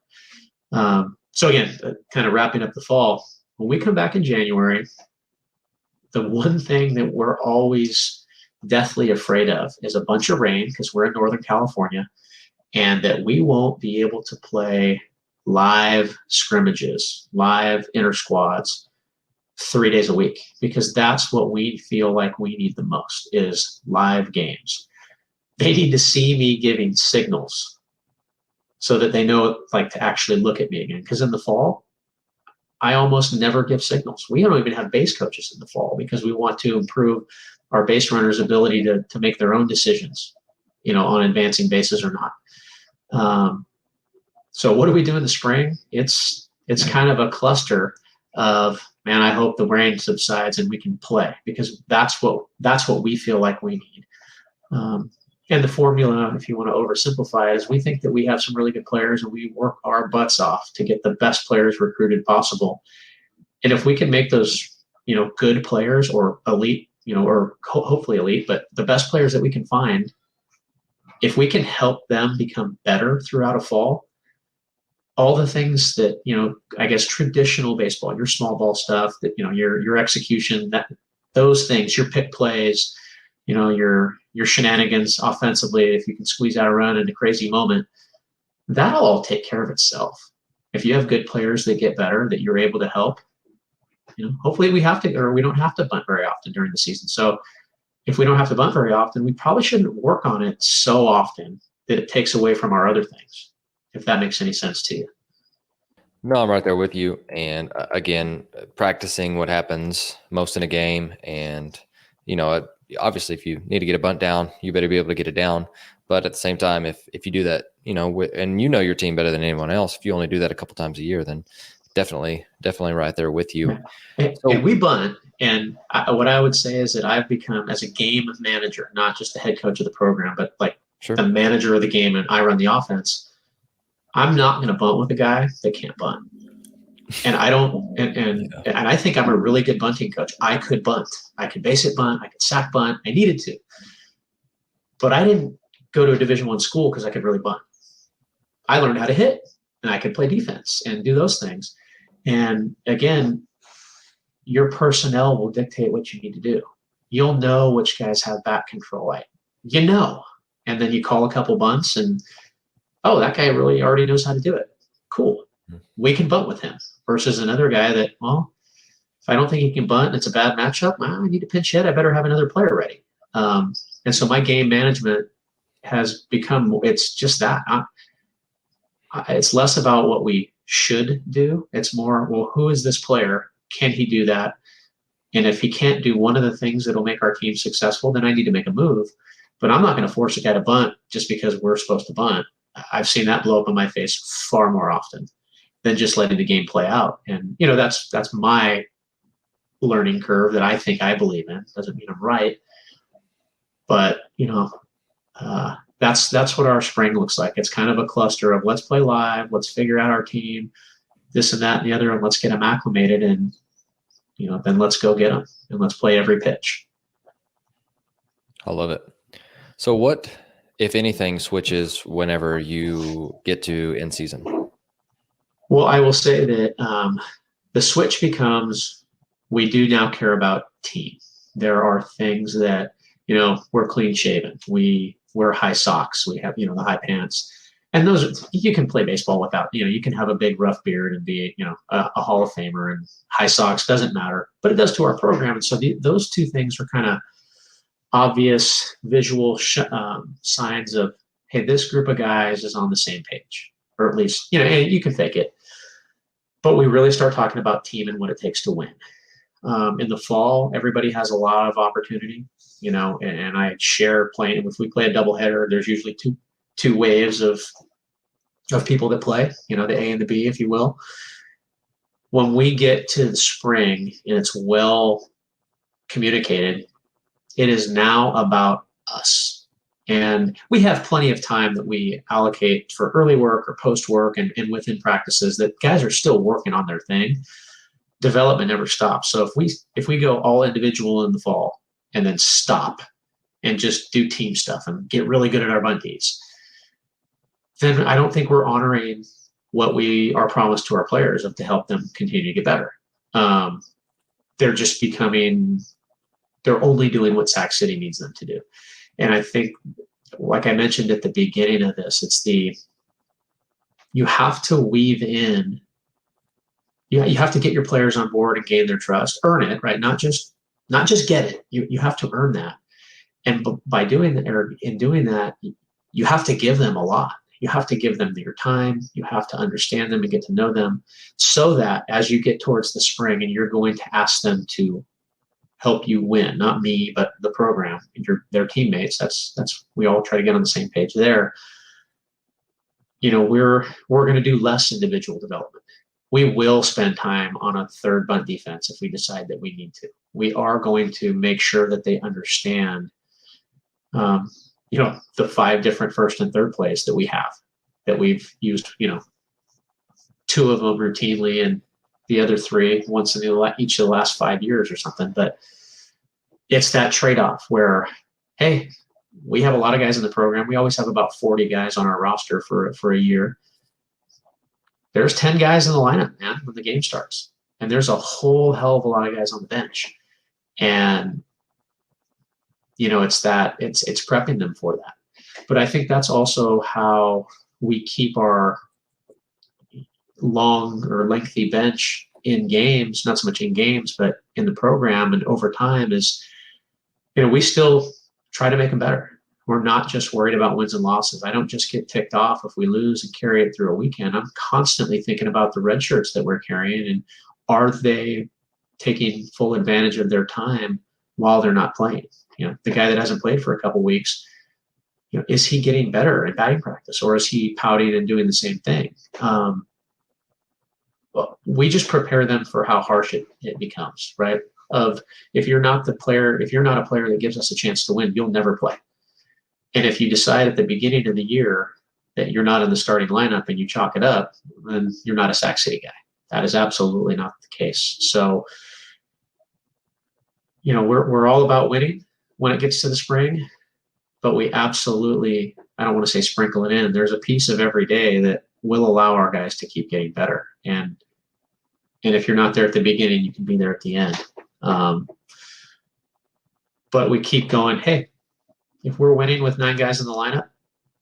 So again, kind of wrapping up the fall, when we come back in January, the one thing that we're always deathly afraid of is a bunch of rain, because we're in Northern California, and that we won't be able to play live scrimmages, live inter squads 3 days a week, because that's what we feel like we need the most is live games. They need to see me giving signals so that they know to actually look at me again. Because in the fall, I almost never give signals. We don't even have base coaches in the fall because we want to improve our base runners' ability to make their own decisions, on advancing bases or not. So what do we do in the spring? It's kind of a cluster of, man, I hope the rain subsides and we can play, because that's what we feel like we need. And the formula, if you want to oversimplify, is we think that we have some really good players and we work our butts off to get the best players recruited possible. And if we can make those, good players or elite, or hopefully elite, but the best players that we can find, if we can help them become better throughout a fall, all the things that, I guess traditional baseball, your small ball stuff, that, your execution, those things, your pick plays, your shenanigans offensively, if you can squeeze out a run in a crazy moment, that'll all take care of itself. If you have good players that get better, that you're able to help, hopefully we don't have to bunt very often during the season. So if we don't have to bunt very often, we probably shouldn't work on it so often that it takes away from our other things, if that makes any sense to you. No, I'm right there with you. And again, practicing what happens most in a game. And, obviously if you need to get a bunt down, you better be able to get it down. But at the same time, if you do that, and your team better than anyone else, if you only do that a couple times a year, then definitely right there with you. And we bunt. And what I would say is that I've become, as a game manager, not just the head coach of the program, but the manager of the game, and I run the offense, I'm not going to bunt with a guy that can't bunt. And I don't, and I think I'm a really good bunting coach. I could bunt. I could basic bunt. I could sack bunt. I needed to. But I didn't go to a Division I school because I could really bunt. I learned how to hit, and I could play defense and do those things. And again, your personnel will dictate what you need to do. You'll know which guys have back control. And then you call a couple bunts and, oh, that guy really already knows how to do it. Cool. We can bunt with him versus another guy that, well, if I don't think he can bunt and it's a bad matchup, I need to pinch hit. I better have another player ready. And so my game management has become, it's just that. It's less about what we should do. It's more, well, who is this player? Can he do that? And if he can't do one of the things that'll make our team successful, then I need to make a move. But I'm not going to force a guy to bunt just because we're supposed to bunt. I've seen that blow up in my face far more often than just letting the game play out. And, that's my learning curve that I think I believe in. Doesn't mean I'm right. But, that's what our spring looks like. It's kind of a cluster of let's play live, let's figure out our team, this and that and the other, and let's get them acclimated, and then let's go get them and let's play every pitch. I love it. So what, if anything, switches whenever you get to end season? Well, I will say that the switch becomes, we do now care about team. There are things that, we're clean shaven. We wear high socks. We have, the high pants. And those, you can play baseball without, you can have a big rough beard and be, a Hall of Famer, and high socks doesn't matter, but it does to our program. And so those two things are kind of obvious visual signs of, hey, this group of guys is on the same page, or at least, and you can fake it. But we really start talking about team and what it takes to win. In the fall, everybody has a lot of opportunity, and I share playing. If we play a doubleheader, there's usually two waves of people that play, the A and the B, if you will. When we get to the spring and it's well communicated, it is now about us. And we have plenty of time that we allocate for early work or post work and within practices that guys are still working on their thing. Development never stops. So if we go all individual in the fall and then stop and just do team stuff and get really good at our bunties, then I don't think we're honoring what we are promised to our players of to help them continue to get better. They're just they're only doing what Sac City needs them to do. And I think, like I mentioned at the beginning of this, you have to weave in, you have to get your players on board and gain their trust, earn it, right? Not just get it. You have to earn that. And by doing that, or in doing that, you have to give them a lot. You have to give them your time. You have to understand them and get to know them, so that as you get towards the spring and you're going to ask them to help you win, not me, but the program, their teammates. That's we all try to get on the same page there. We're going to do less individual development. We will spend time on a third bunt defense if we decide that we need to. We are going to make sure that they understand, the 5 different first and third plays that we have, that we've used, 2 of them routinely and the other 3 once in each of the last 5 years or something. But it's that trade-off where, hey, we have a lot of guys in the program. We always have about 40 guys on our roster for a year. There's 10 guys in the lineup, man, when the game starts. And there's a whole hell of a lot of guys on the bench. And, it's prepping them for that. But I think that's also how we keep our long or lengthy bench in games, not so much in games, but in the program and over time is, we still try to make them better. We're not just worried about wins and losses. I don't just get ticked off if we lose and carry it through a weekend. I'm constantly thinking about the red shirts that we're carrying, and are they taking full advantage of their time while they're not playing? The guy that hasn't played for a couple weeks, is he getting better at batting practice, or is he pouting and doing the same thing? Well, we just prepare them for how harsh it becomes, right? If you're not a player that gives us a chance to win, you'll never play. And if you decide at the beginning of the year that you're not in the starting lineup and you chalk it up, then you're not a Sac City guy. That is absolutely not the case. So, we're all about winning when it gets to the spring, but we absolutely, I don't want to say sprinkle it in. There's a piece of every day that will allow our guys to keep getting better. And if you're not there at the beginning, you can be there at the end. But we keep going, hey, if we're winning with 9 guys in the lineup,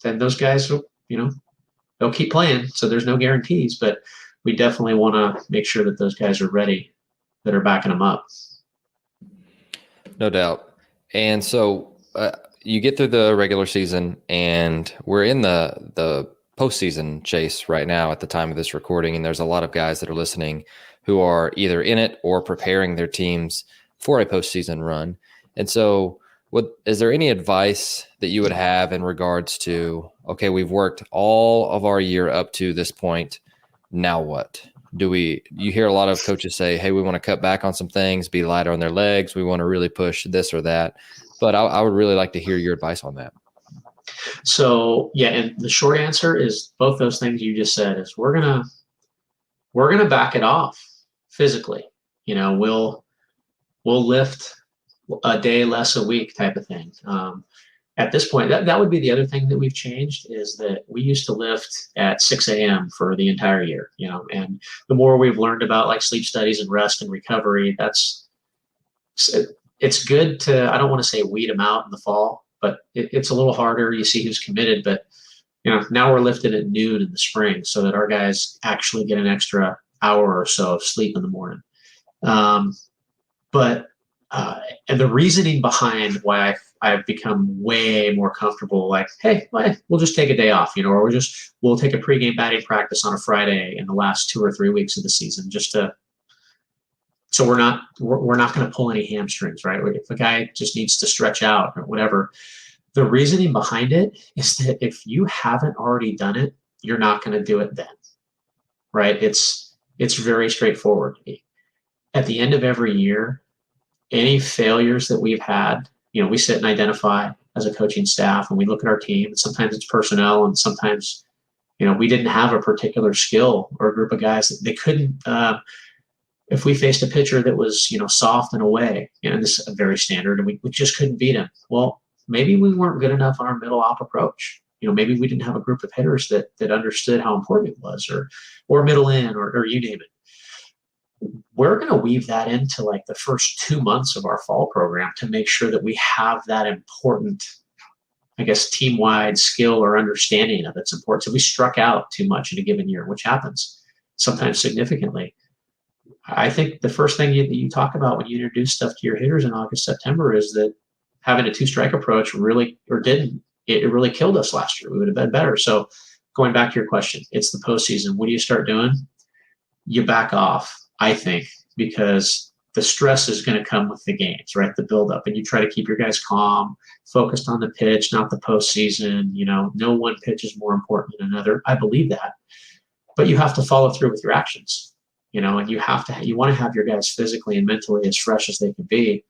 then those guys, they'll keep playing. So there's no guarantees, but we definitely want to make sure that those guys are ready, that are backing them up. No doubt. And so you get through the regular season, and we're in the postseason chase right now at the time of this recording. And there's a lot of guys that are listening who are either in it or preparing their teams for a postseason run. And so is there any advice that you would have in regards to, okay, we've worked all of our year up to this point. Now what? You hear a lot of coaches say, hey, we want to cut back on some things, be lighter on their legs. We want to really push this or that. But I would really like to hear your advice on that. So, yeah, and the short answer is both those things you just said is we're gonna back it off physically. We'll lift a day less a week type of thing. At this point, that would be the other thing that we've changed is that we used to lift at 6 a.m. for the entire year, and the more we've learned about like sleep studies and rest and recovery, it's good to, I don't want to say weed them out in the fall, but it's a little harder. You see who's committed, but now we're lifted at noon in the spring so that our guys actually get an extra hour or so of sleep in the morning. And the reasoning behind why I've become way more comfortable, like, hey, we'll just take a day off, or we'll take a pregame batting practice on a Friday in the last 2 or 3 weeks of the season, so we're not going to pull any hamstrings, right? If a guy just needs to stretch out or whatever, the reasoning behind it is that if you haven't already done it, you're not going to do it then, right? It's very straightforward. At the end of every year, any failures that we've had, we sit and identify as a coaching staff, and we look at our team, and sometimes it's personnel, and sometimes, we didn't have a particular skill or a group of guys that they couldn't, if we faced a pitcher that was, soft and away, this is very standard, and we just couldn't beat him. Well, maybe we weren't good enough on our middle op approach. Maybe we didn't have a group of hitters that understood how important it was, or middle in, or you name it. We're going to weave that into like the first 2 months of our fall program to make sure that we have that important, I guess, team-wide skill or understanding of its importance. If we struck out too much in a given year, which happens sometimes significantly, I think the first thing you talk about when you introduce stuff to your hitters in August, September is that having a 2-strike approach really killed us last year. We would have been better. So going back to your question, it's the postseason. What do you start doing? You back off, I think, because the stress is going to come with the games, right? The buildup, and you try to keep your guys calm, focused on the pitch, not the postseason. No one pitch is more important than another. I believe that, but you have to follow through with your actions, and you want to have your guys physically and mentally as fresh as they can be.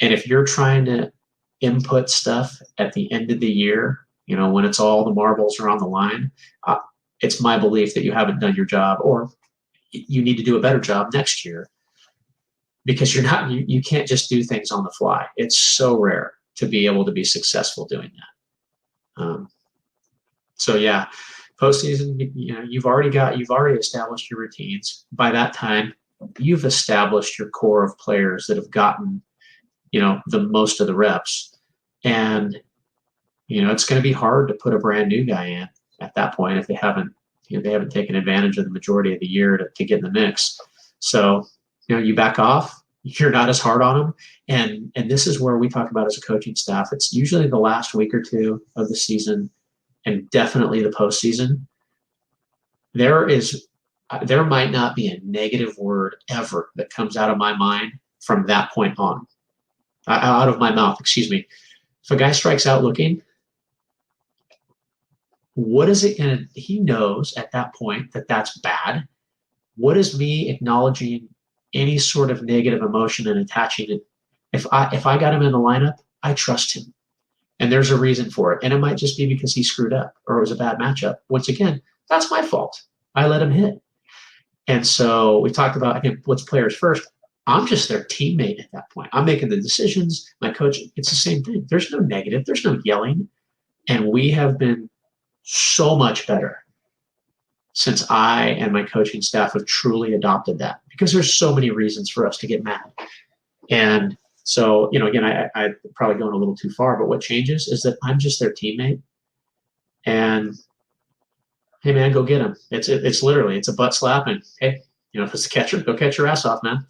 And if you're trying to input stuff at the end of the year, when it's all the marbles are on the line, it's my belief that you haven't done your job, or you need to do a better job next year, because you can't just do things on the fly. It's so rare to be able to be successful doing that. So yeah, postseason, you've already established your routines. By that time, you've established your core of players that have gotten, the most of the reps. And, it's going to be hard to put a brand new guy in at that point if they haven't taken advantage of the majority of the year to get in the mix. So, you back off, you're not as hard on them. And this is where we talk about as a coaching staff, it's usually the last week or two of the season, and definitely the postseason. There might not be a negative word ever that comes out of my mind from that point on. Out of my mouth, excuse me. If a guy strikes out looking, what is it going to, he knows at that point that that's bad. What is me acknowledging any sort of negative emotion and attaching it? If I got him in the lineup, I trust him. And there's a reason for it. And it might just be because he screwed up or it was a bad matchup. Once again, that's my fault. I let him hit. And so we talked about, again, what's players first. I'm just their teammate at that point. I'm making the decisions. My coach, it's the same thing. There's no negative. There's no yelling. And we have been so much better since I and my coaching staff have truly adopted that, because there's so many reasons for us to get mad. And so, again, I'm probably going a little too far, but what changes is that I'm just their teammate. And hey, man, go get him. It's literally, it's a butt slap. And hey, if it's the catcher, go catch your ass off, man.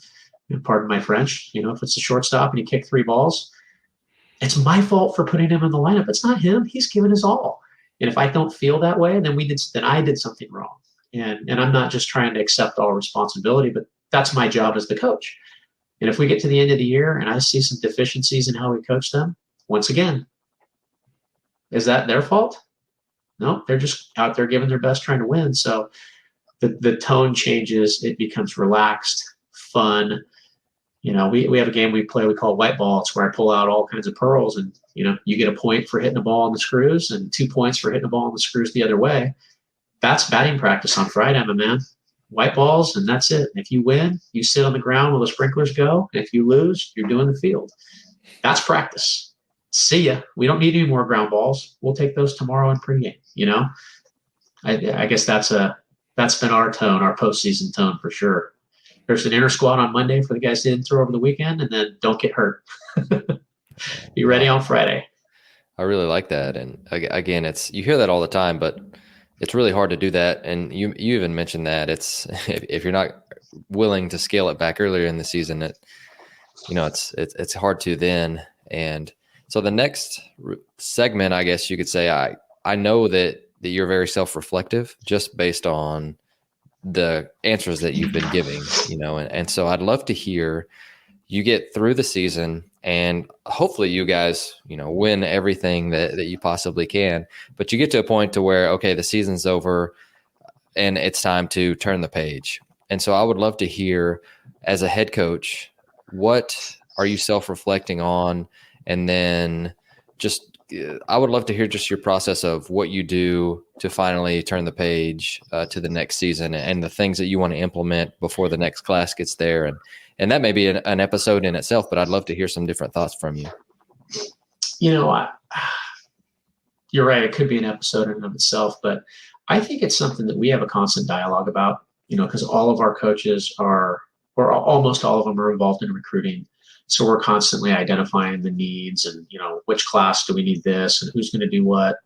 Pardon my French. If it's a shortstop and he kicked 3 balls, it's my fault for putting him in the lineup. It's not him. He's given his all. And if I don't feel that way, then I did something wrong. And I'm not just trying to accept all responsibility, but that's my job as the coach. And if we get to the end of the year and I see some deficiencies in how we coach them, once again, is that their fault? No, they're just out there giving their best, trying to win. So the tone changes. It becomes relaxed, fun. We have a game we play, we call white ball. It's where I pull out all kinds of pearls, and you get a point for hitting a ball on the screws and 2 points for hitting a ball on the screws the other way. That's batting practice on Friday, my man. White balls, and that's it. And if you win, you sit on the ground while the sprinklers go. And if you lose, you're doing the field. That's practice. See ya. We don't need any more ground balls. We'll take those tomorrow in pregame. I guess that's been our tone, our postseason tone for sure. There's an inner squad on Monday for the guys who didn't throw over the weekend, and then don't get hurt. Be ready on Friday. I really like that. And again, you hear that all the time, but it's really hard to do that. And you even mentioned that it's if you're not willing to scale it back earlier in the season, it's hard to then. And so the next segment, I guess you could say, I know that you're very self-reflective just based on the answers that you've been giving, and so I'd love to hear you get through the season, and hopefully you guys, win everything that you possibly can, but you get to a point to where, okay, the season's over and it's time to turn the page. And so I would love to hear, as a head coach, what are you self-reflecting on? And then I would love to hear just your process of what you do to finally turn the page to the next season, and the things that you want to implement before the next class gets there. And that may be an episode in itself, but I'd love to hear some different thoughts from you. You're right. It could be an episode in and of itself, but I think it's something that we have a constant dialogue about, because all of our coaches or almost all of them are involved in recruiting. So we're constantly identifying the needs and, which class do we need this and who's going to do what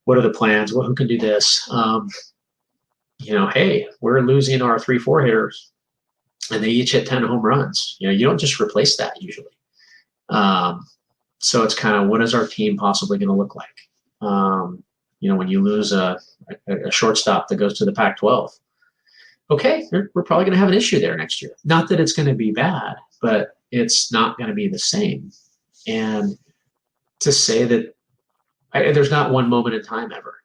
are the plans? Who can do this? Hey, we're losing our 3-4 hitters and they each hit 10 home runs. You don't just replace that usually. So it's kind of, what is our team possibly going to look like? When you lose a shortstop that goes to the Pac-12, okay, we're probably going to have an issue there next year. Not that it's going to be bad, but it's not going to be the same. And to say that there's not one moment in time ever,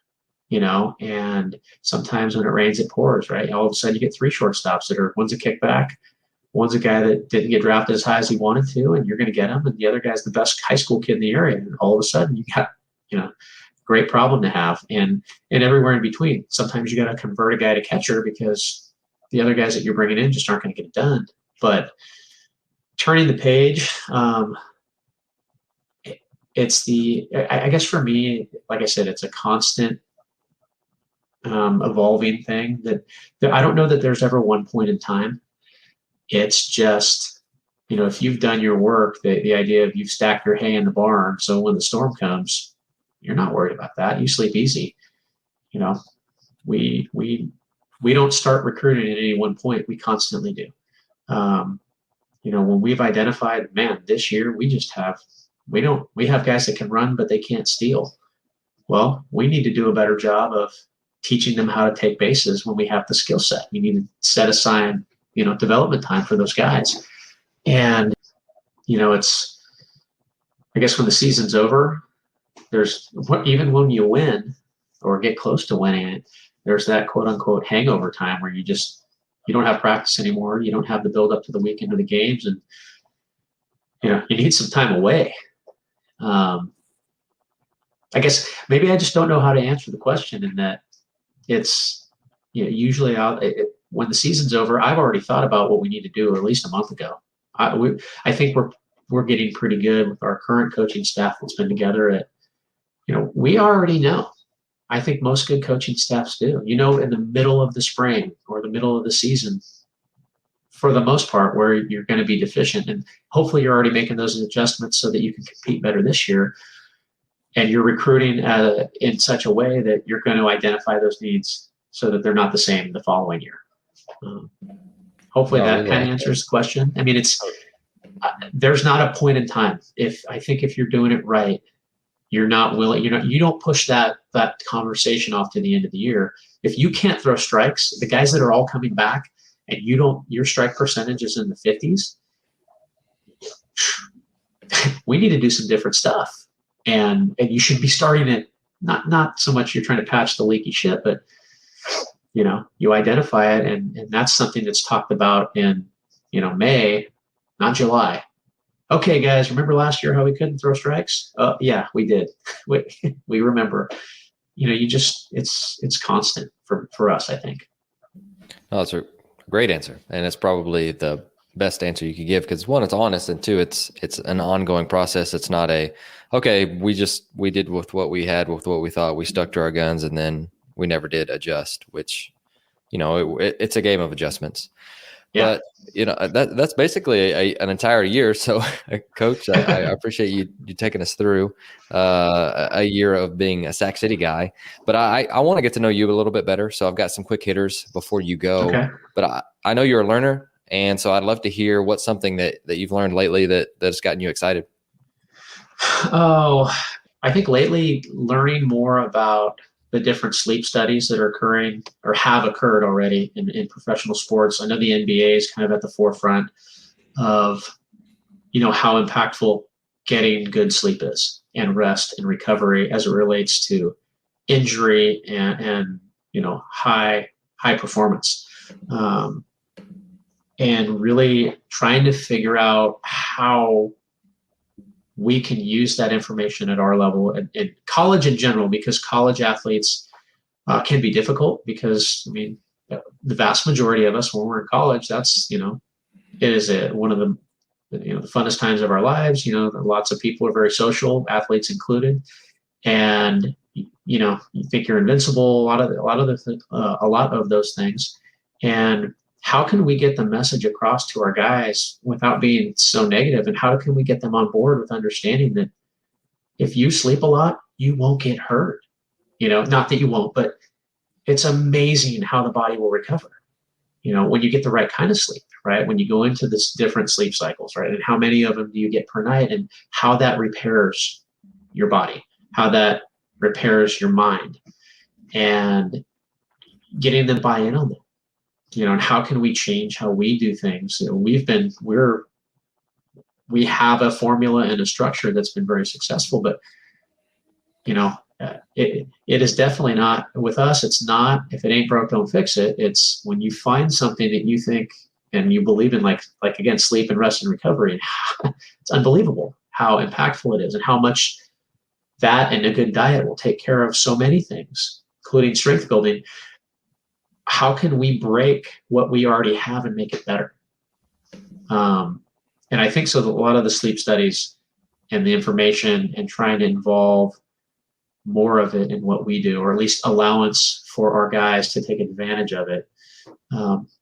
and sometimes when it rains, it pours, right? All of a sudden you get 3 shortstops that are, one's a kickback, one's a guy that didn't get drafted as high as he wanted to, and you're going to get him. And the other guy's the best high school kid in the area. And all of a sudden you got, great problem to have. And everywhere in between. Sometimes you got to convert a guy to catcher because the other guys that you're bringing in just aren't going to get it done. But turning the page, I guess for me, like I said, it's a constant evolving thing that I don't know that there's ever one point in time. It's just, if you've done your work, the idea of you've stacked your hay in the barn, so when the storm comes, you're not worried about that. You sleep easy. We don't start recruiting at any one point. We constantly do. When we've identified, man, this year we have guys that can run, but they can't steal. Well, we need to do a better job of teaching them how to take bases when we have the skill set. We need to set aside, development time for those guys. And, it's, I guess when the season's over, even when you win or get close to winning it, there's that quote unquote hangover time where you don't have practice anymore. You don't have the build up to the weekend of the games, and you need some time away. I guess maybe I just don't know how to answer the question, in that it's usually when the season's over, I've already thought about what we need to do at least a month ago. I think we're getting pretty good with our current coaching staff that's been together at, we already know. I think most good coaching staffs do. In the middle of the spring or the middle of the season, for the most part, where you're going to be deficient. And hopefully you're already making those adjustments so that you can compete better this year. And you're recruiting in such a way that you're going to identify those needs so that they're not the same the following year. Hopefully that kind of answers the question. I mean, there's not a point in time. I think if you're doing it right, you're not willing, you don't push that conversation off to the end of the year. If you can't throw strikes, the guys that are all coming back and your strike percentage is in the 50s, we need to do some different stuff. And you should be starting it, not so much you're trying to patch the leaky ship, but you identify it, and that's something that's talked about in May, not July. Okay, guys, remember last year how we couldn't throw strikes? Yeah, we did. We remember. It's constant for us, I think. No, that's a great answer, and it's probably the best answer you could give, because one, it's honest, and two, it's an ongoing process. It's not we did with what we had, with what we thought, we stuck to our guns, and then we never did adjust, which it's a game of adjustments. Yeah. But that's basically an entire year. So, Coach, I appreciate you taking us through a year of being a Sac City guy. But I want to get to know you a little bit better. So I've got some quick hitters before you go. Okay. But I know you're a learner, and so I'd love to hear what's something that you've learned lately that's gotten you excited. Oh, I think lately learning more about the different sleep studies that are occurring or have occurred already in professional sports. I know the NBA is kind of at the forefront of, how impactful getting good sleep is, and rest and recovery as it relates to injury and high performance. And really trying to figure out how we can use that information at our level in college in general, because college athletes can be difficult because, the vast majority of us, when we're in college, that's, it is one of the, the funnest times of our lives. Lots of people are very social, athletes included. And, you think you're invincible, a lot of those things. And how can we get the message across to our guys without being so negative? And how can we get them on board with understanding that if you sleep a lot, you won't get hurt? Not that you won't, but it's amazing how the body will recover. When you get the right kind of sleep, right? When you go into this different sleep cycles, right? And how many of them do you get per night, and how that repairs your body, how that repairs your mind, and getting them buy in on that. And how can we change how we do things? We have a formula and a structure that's been very successful, but it is definitely not with us. It's not, if it ain't broke, don't fix it. It's when you find something that you think and you believe in, like again, sleep and rest and recovery. It's unbelievable how impactful it is, and how much that and a good diet will take care of so many things, including strength building. How can we break what we already have and make it better? And I think so that a lot of the sleep studies and the information, and trying to involve more of it in what we do, or at least allowance for our guys to take advantage of it.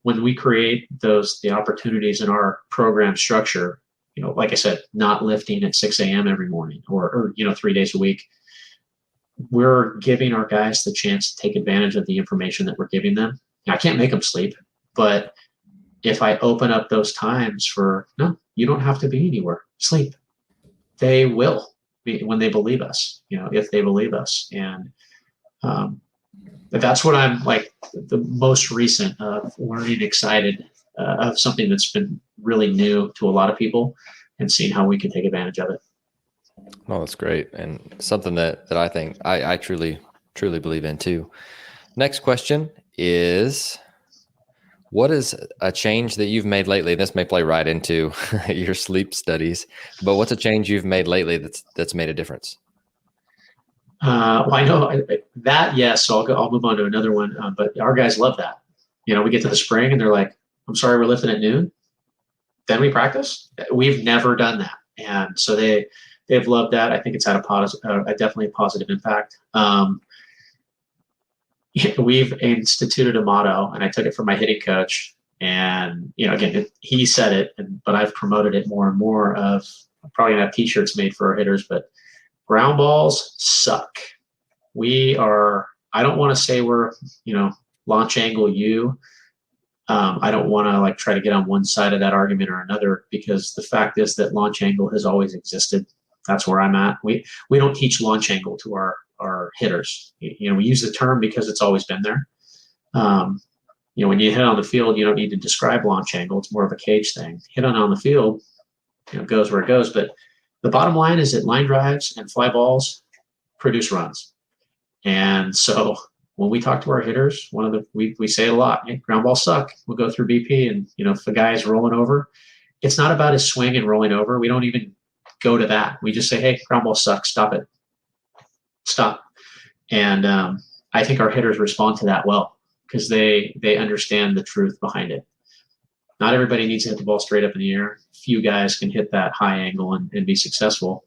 When we create the opportunities in our program structure, like I said, not lifting at 6 a.m. every morning or 3 days a week, we're giving our guys the chance to take advantage of the information that we're giving them. I can't make them sleep, but if I open up those times for, no, you don't have to be anywhere, sleep, they will be when they believe us, if they believe us. And that's what I'm like the most recent of learning, excited of something that's been really new to a lot of people, and seeing how we can take advantage of it. Oh, that's great. And something that I think I truly believe in too. Next question is, what is a change that you've made lately? This may play right into your sleep studies, but what's a change you've made lately that's made a difference? Well, I know that, yes. So I'll move on to another one. But our guys love that. we get to the spring and they're like, I'm sorry, we're lifting at noon. Then we practice. We've never done that. And so they've loved that. I think it's had definitely a positive impact. We've instituted a motto, and I took it from my hitting coach. And, again, he said it, but I've promoted it more and more of probably gonna have t-shirts made for our hitters, but ground balls suck. I don't want to say we're, launch angle you. I don't want to try to get on one side of that argument or another, because the fact is that launch angle has always existed. That's where I'm at. We don't teach launch angle to our hitters. We use the term because it's always been there. When you hit on the field, you don't need to describe launch angle. It's more of a cage thing. Hit on the field, goes where it goes. But the bottom line is that line drives and fly balls produce runs. And so when we talk to our hitters, we say it a lot. Hey, ground balls suck. We'll go through BP, and if the guy is rolling over, it's not about his swing and rolling over. We don't even go to that. We just say, hey, ground ball sucks. Stop it. Stop. And I think our hitters respond to that well, because they understand the truth behind it. Not everybody needs to hit the ball straight up in the air. Few guys can hit that high angle and be successful.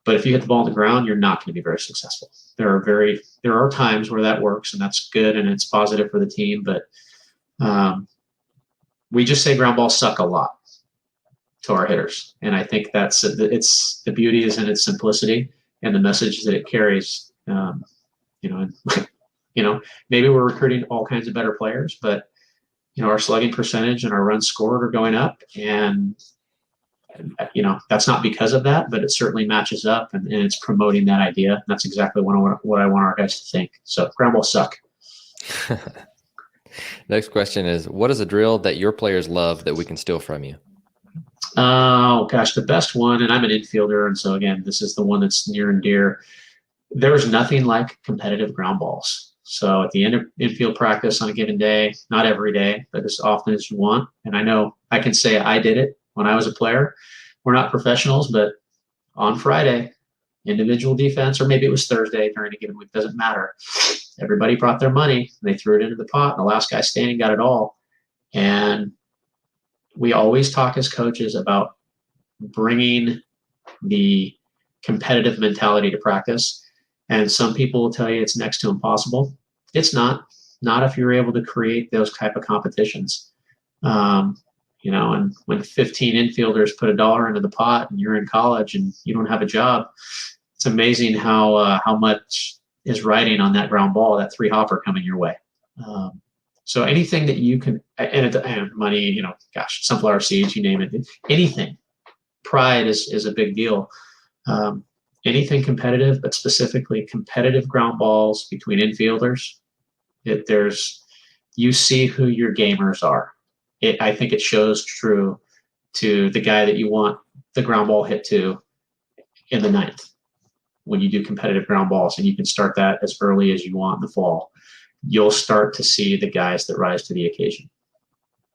But if you hit the ball on the ground, you're not going to be very successful. There are times where that works, and that's good, and it's positive for the team. But we just say ground balls suck a lot to our hitters, and I think it's the beauty is in its simplicity and the message that it carries. Maybe we're recruiting all kinds of better players, but our slugging percentage and our runs scored are going up, and that's not because of that, but it certainly matches up, and it's promoting that idea. And that's exactly what I want our guys to think. So ground balls suck. Next question is, what is a drill that your players love that we can steal from you? Oh gosh, the best one, and I'm an infielder, and so again, this is the one that's near and dear. There's nothing like competitive ground balls. So at the end of infield practice on a given day, not every day, but as often as you want. And I know I can say I did it when I was a player. We're not professionals, but on Friday, individual defense, or maybe it was Thursday during a given week, doesn't matter. Everybody brought their money, they threw it into the pot, and the last guy standing got it all. And we always talk as coaches about bringing the competitive mentality to practice. And some people will tell you it's next to impossible. It's not if you're able to create those type of competitions. And when 15 infielders put $1 into the pot and you're in college and you don't have a job, it's amazing how much is riding on that ground ball, that 3-hopper coming your way. So anything that you can, and money, sunflower seeds, you name it, anything. Pride is a big deal. Anything competitive, but specifically competitive ground balls between infielders. You see who your gamers are. I think it shows true to the guy that you want the ground ball hit to in the 9th when you do competitive ground balls, and you can start that as early as you want in the fall. You'll start to see the guys that rise to the occasion.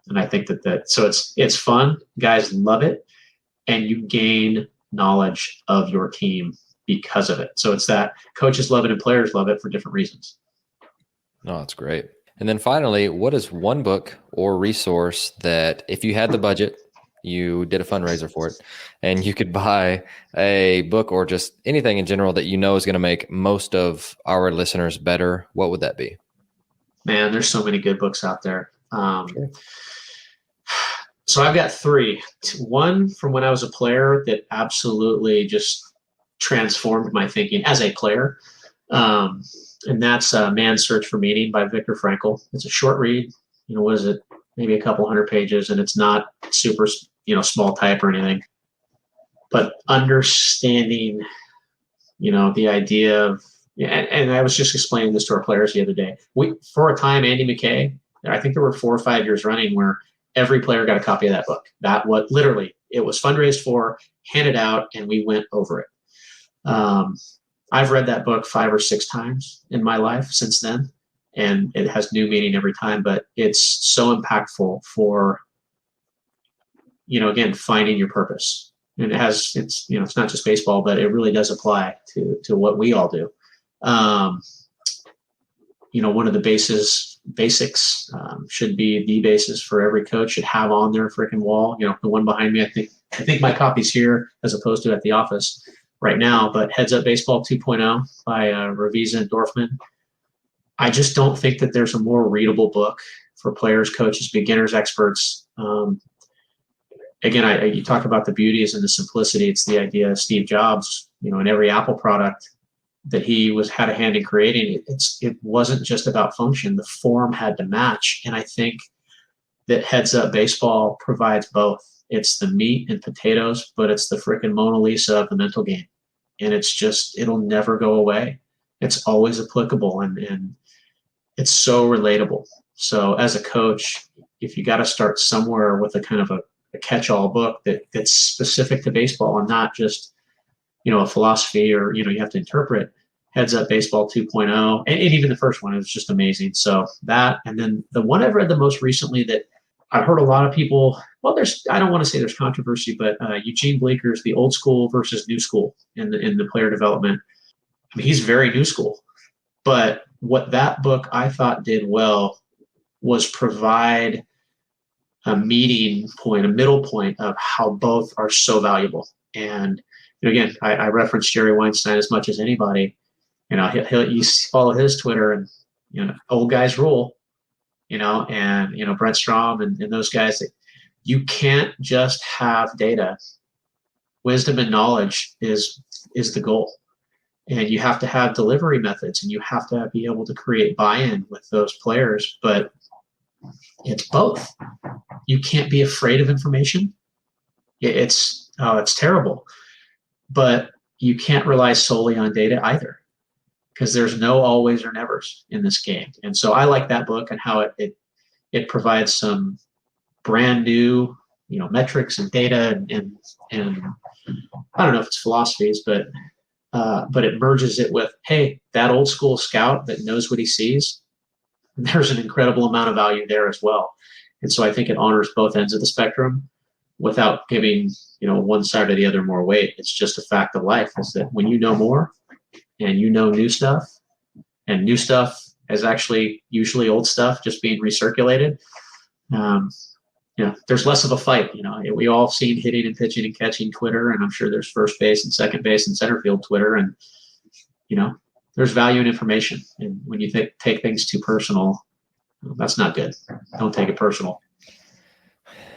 And I think so it's fun. Guys love it, and you gain knowledge of your team because of it. So it's that coaches love it and players love it for different reasons. No, that's great. And then finally, what is one book or resource that if you had the budget, you did a fundraiser for it, and you could buy a book or just anything in general that is going to make most of our listeners better, what would that be? Man, there's so many good books out there. Sure. So I've got 3. One from when I was a player that absolutely just transformed my thinking as a player. And that's Man's Search for Meaning by Viktor Frankl. It's a short read. What is it? Maybe a couple hundred pages, and it's not super, small type or anything. But understanding, the idea of, and I was just explaining this to our players the other day. For a time, Andy McKay, I think there were 4 or 5 years running where every player got a copy of that book. Literally, it was fundraised for, handed out, and we went over it. I've read that book 5 or 6 times in my life since then, and it has new meaning every time, but it's so impactful for, again, finding your purpose. And it's not just baseball, but it really does apply to what we all do. One of the bases basics should be the basis for every coach should have on their freaking wall. The one behind me, I think my copy's here as opposed to at the office right now, but Heads Up Baseball 2.0 by Ravisa and Dorfman. I just don't think that there's a more readable book for players, coaches, beginners, experts. Again, you talk about the beauties and the simplicity. It's the idea of Steve Jobs, in every Apple product that he had a hand in creating. It wasn't just about function. The form had to match. And I think that Heads Up Baseball provides both. It's the meat and potatoes, but it's the freaking Mona Lisa of the mental game. And it'll never go away. It's always applicable and it's so relatable. So as a coach, if you got to start somewhere with a kind of a catch-all book that's specific to baseball and not just, a philosophy or, you have to interpret, Heads Up Baseball 2.0, and even the first one, it was just amazing. So that, and then the one I've read the most recently that I've heard a lot of people, I don't want to say there's controversy, but Eugene Bleeker's The Old School versus New School in the player development. I mean, he's very new school, but what that book I thought did well was provide a meeting point, a middle point of how both are so valuable. And again, I reference Jerry Weinstein as much as anybody. You follow his Twitter and old guys rule. And Brent Strom and those guys. You can't just have data. Wisdom and knowledge is the goal. And you have to have delivery methods, and you have to be able to create buy-in with those players. But it's both. You can't be afraid of information. It's terrible. But you can't rely solely on data either, because there's no always or nevers in this game. And so I like that book and how it provides some brand new, metrics and data and I don't know if it's philosophies, but it merges it with, hey, that old school scout that knows what he sees, there's an incredible amount of value there as well. And so I think it honors both ends of the spectrum without giving, one side or the other more weight. It's just a fact of life, is that when you know more and new stuff, and new stuff is actually usually old stuff just being recirculated, there's less of a fight. We all seen hitting and pitching and catching Twitter, and I'm sure there's first base and second base and center field Twitter, and there's value in information. And when you take things too personal, that's not good. Don't take it personal.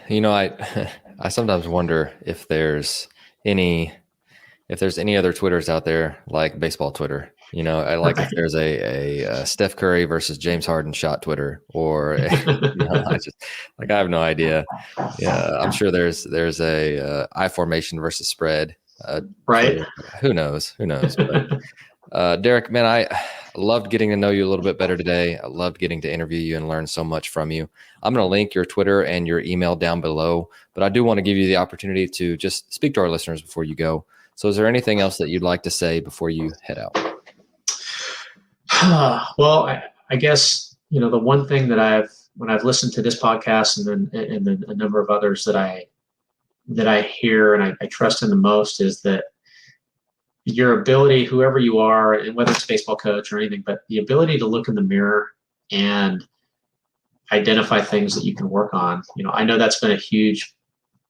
I sometimes wonder if there's any other Twitters out there like baseball Twitter. I like if there's a Steph Curry versus James Harden shot Twitter, or I have no idea. Yeah, I'm sure there's a I formation versus spread. Right. Twitter. Who knows? But, Derek, man, I loved getting to know you a little bit better today. I loved getting to interview you and learn so much from you. I'm going to link your Twitter and your email down below, but I do want to give you the opportunity to just speak to our listeners before you go. So is there anything else that you'd like to say before you head out? Well, I guess, the one thing that when I've listened to this podcast and then a number of others that I hear and I trust in the most, is that your ability, whoever you are, and whether it's a baseball coach or anything, but the ability to look in the mirror and identify things that you can work on. I know that's been a huge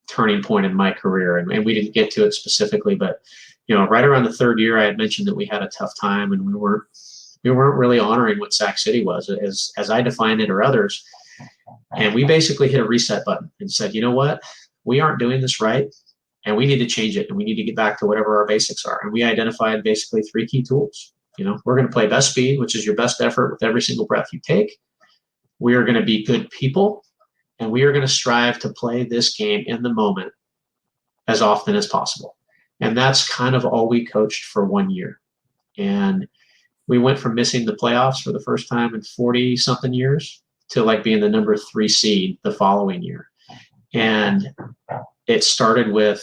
turning point in my career, and we didn't get to it specifically, but right around the third year, I had mentioned that we had a tough time, and we weren't really honoring what Sac City was as I defined it, or others. And we basically hit a reset button and said, you know what, we aren't doing this right, and we need to change it, and we need to get back to whatever our basics are. And we identified basically 3 key tools. We're going to play best speed, which is your best effort with every single breath you take. We are going to be good people, and we are going to strive to play this game in the moment as often as possible. And that's kind of all we coached for 1 year. And we went from missing the playoffs for the first time in 40 something years to being the number 3 seed the following year. And it started with,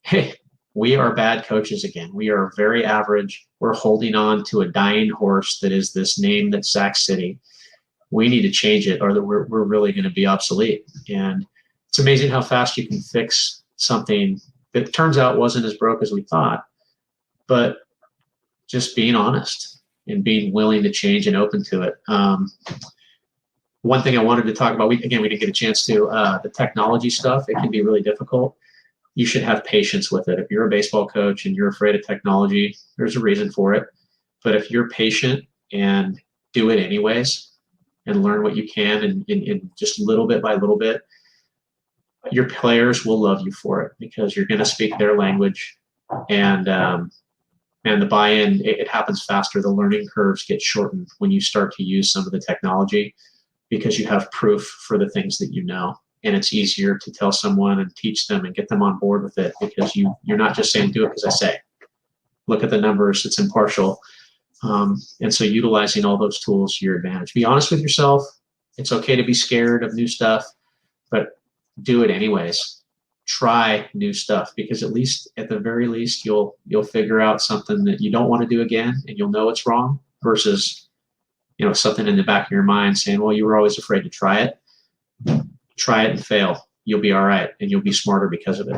hey, we are bad coaches again. We are very average. We're holding on to a dying horse that is this name that's Sac City. We need to change it, or that we're really going to be obsolete. And it's amazing how fast you can fix something that turns out wasn't as broke as we thought, but just being honest and being willing to change and open to it. One thing I wanted to talk about, we didn't get a chance to, the technology stuff. It can be really difficult. You should have patience with it. If you're a baseball coach and you're afraid of technology, there's a reason for it. But if you're patient and do it anyways and learn what you can and just little bit by little bit, your players will love you for it because you're going to speak their language, and the buy-in, it happens faster. The learning curves get shortened when you start to use some of the technology because you have proof for the things that you know. And it's easier to tell someone and teach them and get them on board with it because you're not just saying, do it because I say. Look at the numbers. It's impartial. And so utilizing all those tools to your advantage. Be honest with yourself. It's okay to be scared of new stuff, but do it anyways. Try new stuff because at the very least, you'll figure out something that you don't want to do again, and you'll know it's wrong versus, something in the back of your mind saying, well, you were always afraid to try it. Try it and fail. You'll be all right, and you'll be smarter because of it.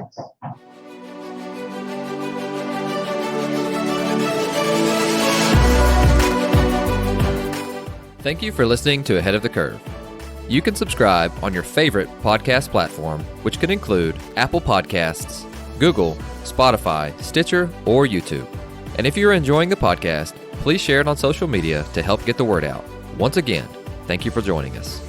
Thank you for listening to Ahead of the Curve. You can subscribe on your favorite podcast platform, which can include Apple Podcasts, Google, Spotify, Stitcher, or YouTube. And if you're enjoying the podcast, please share it on social media to help get the word out. Once again, thank you for joining us.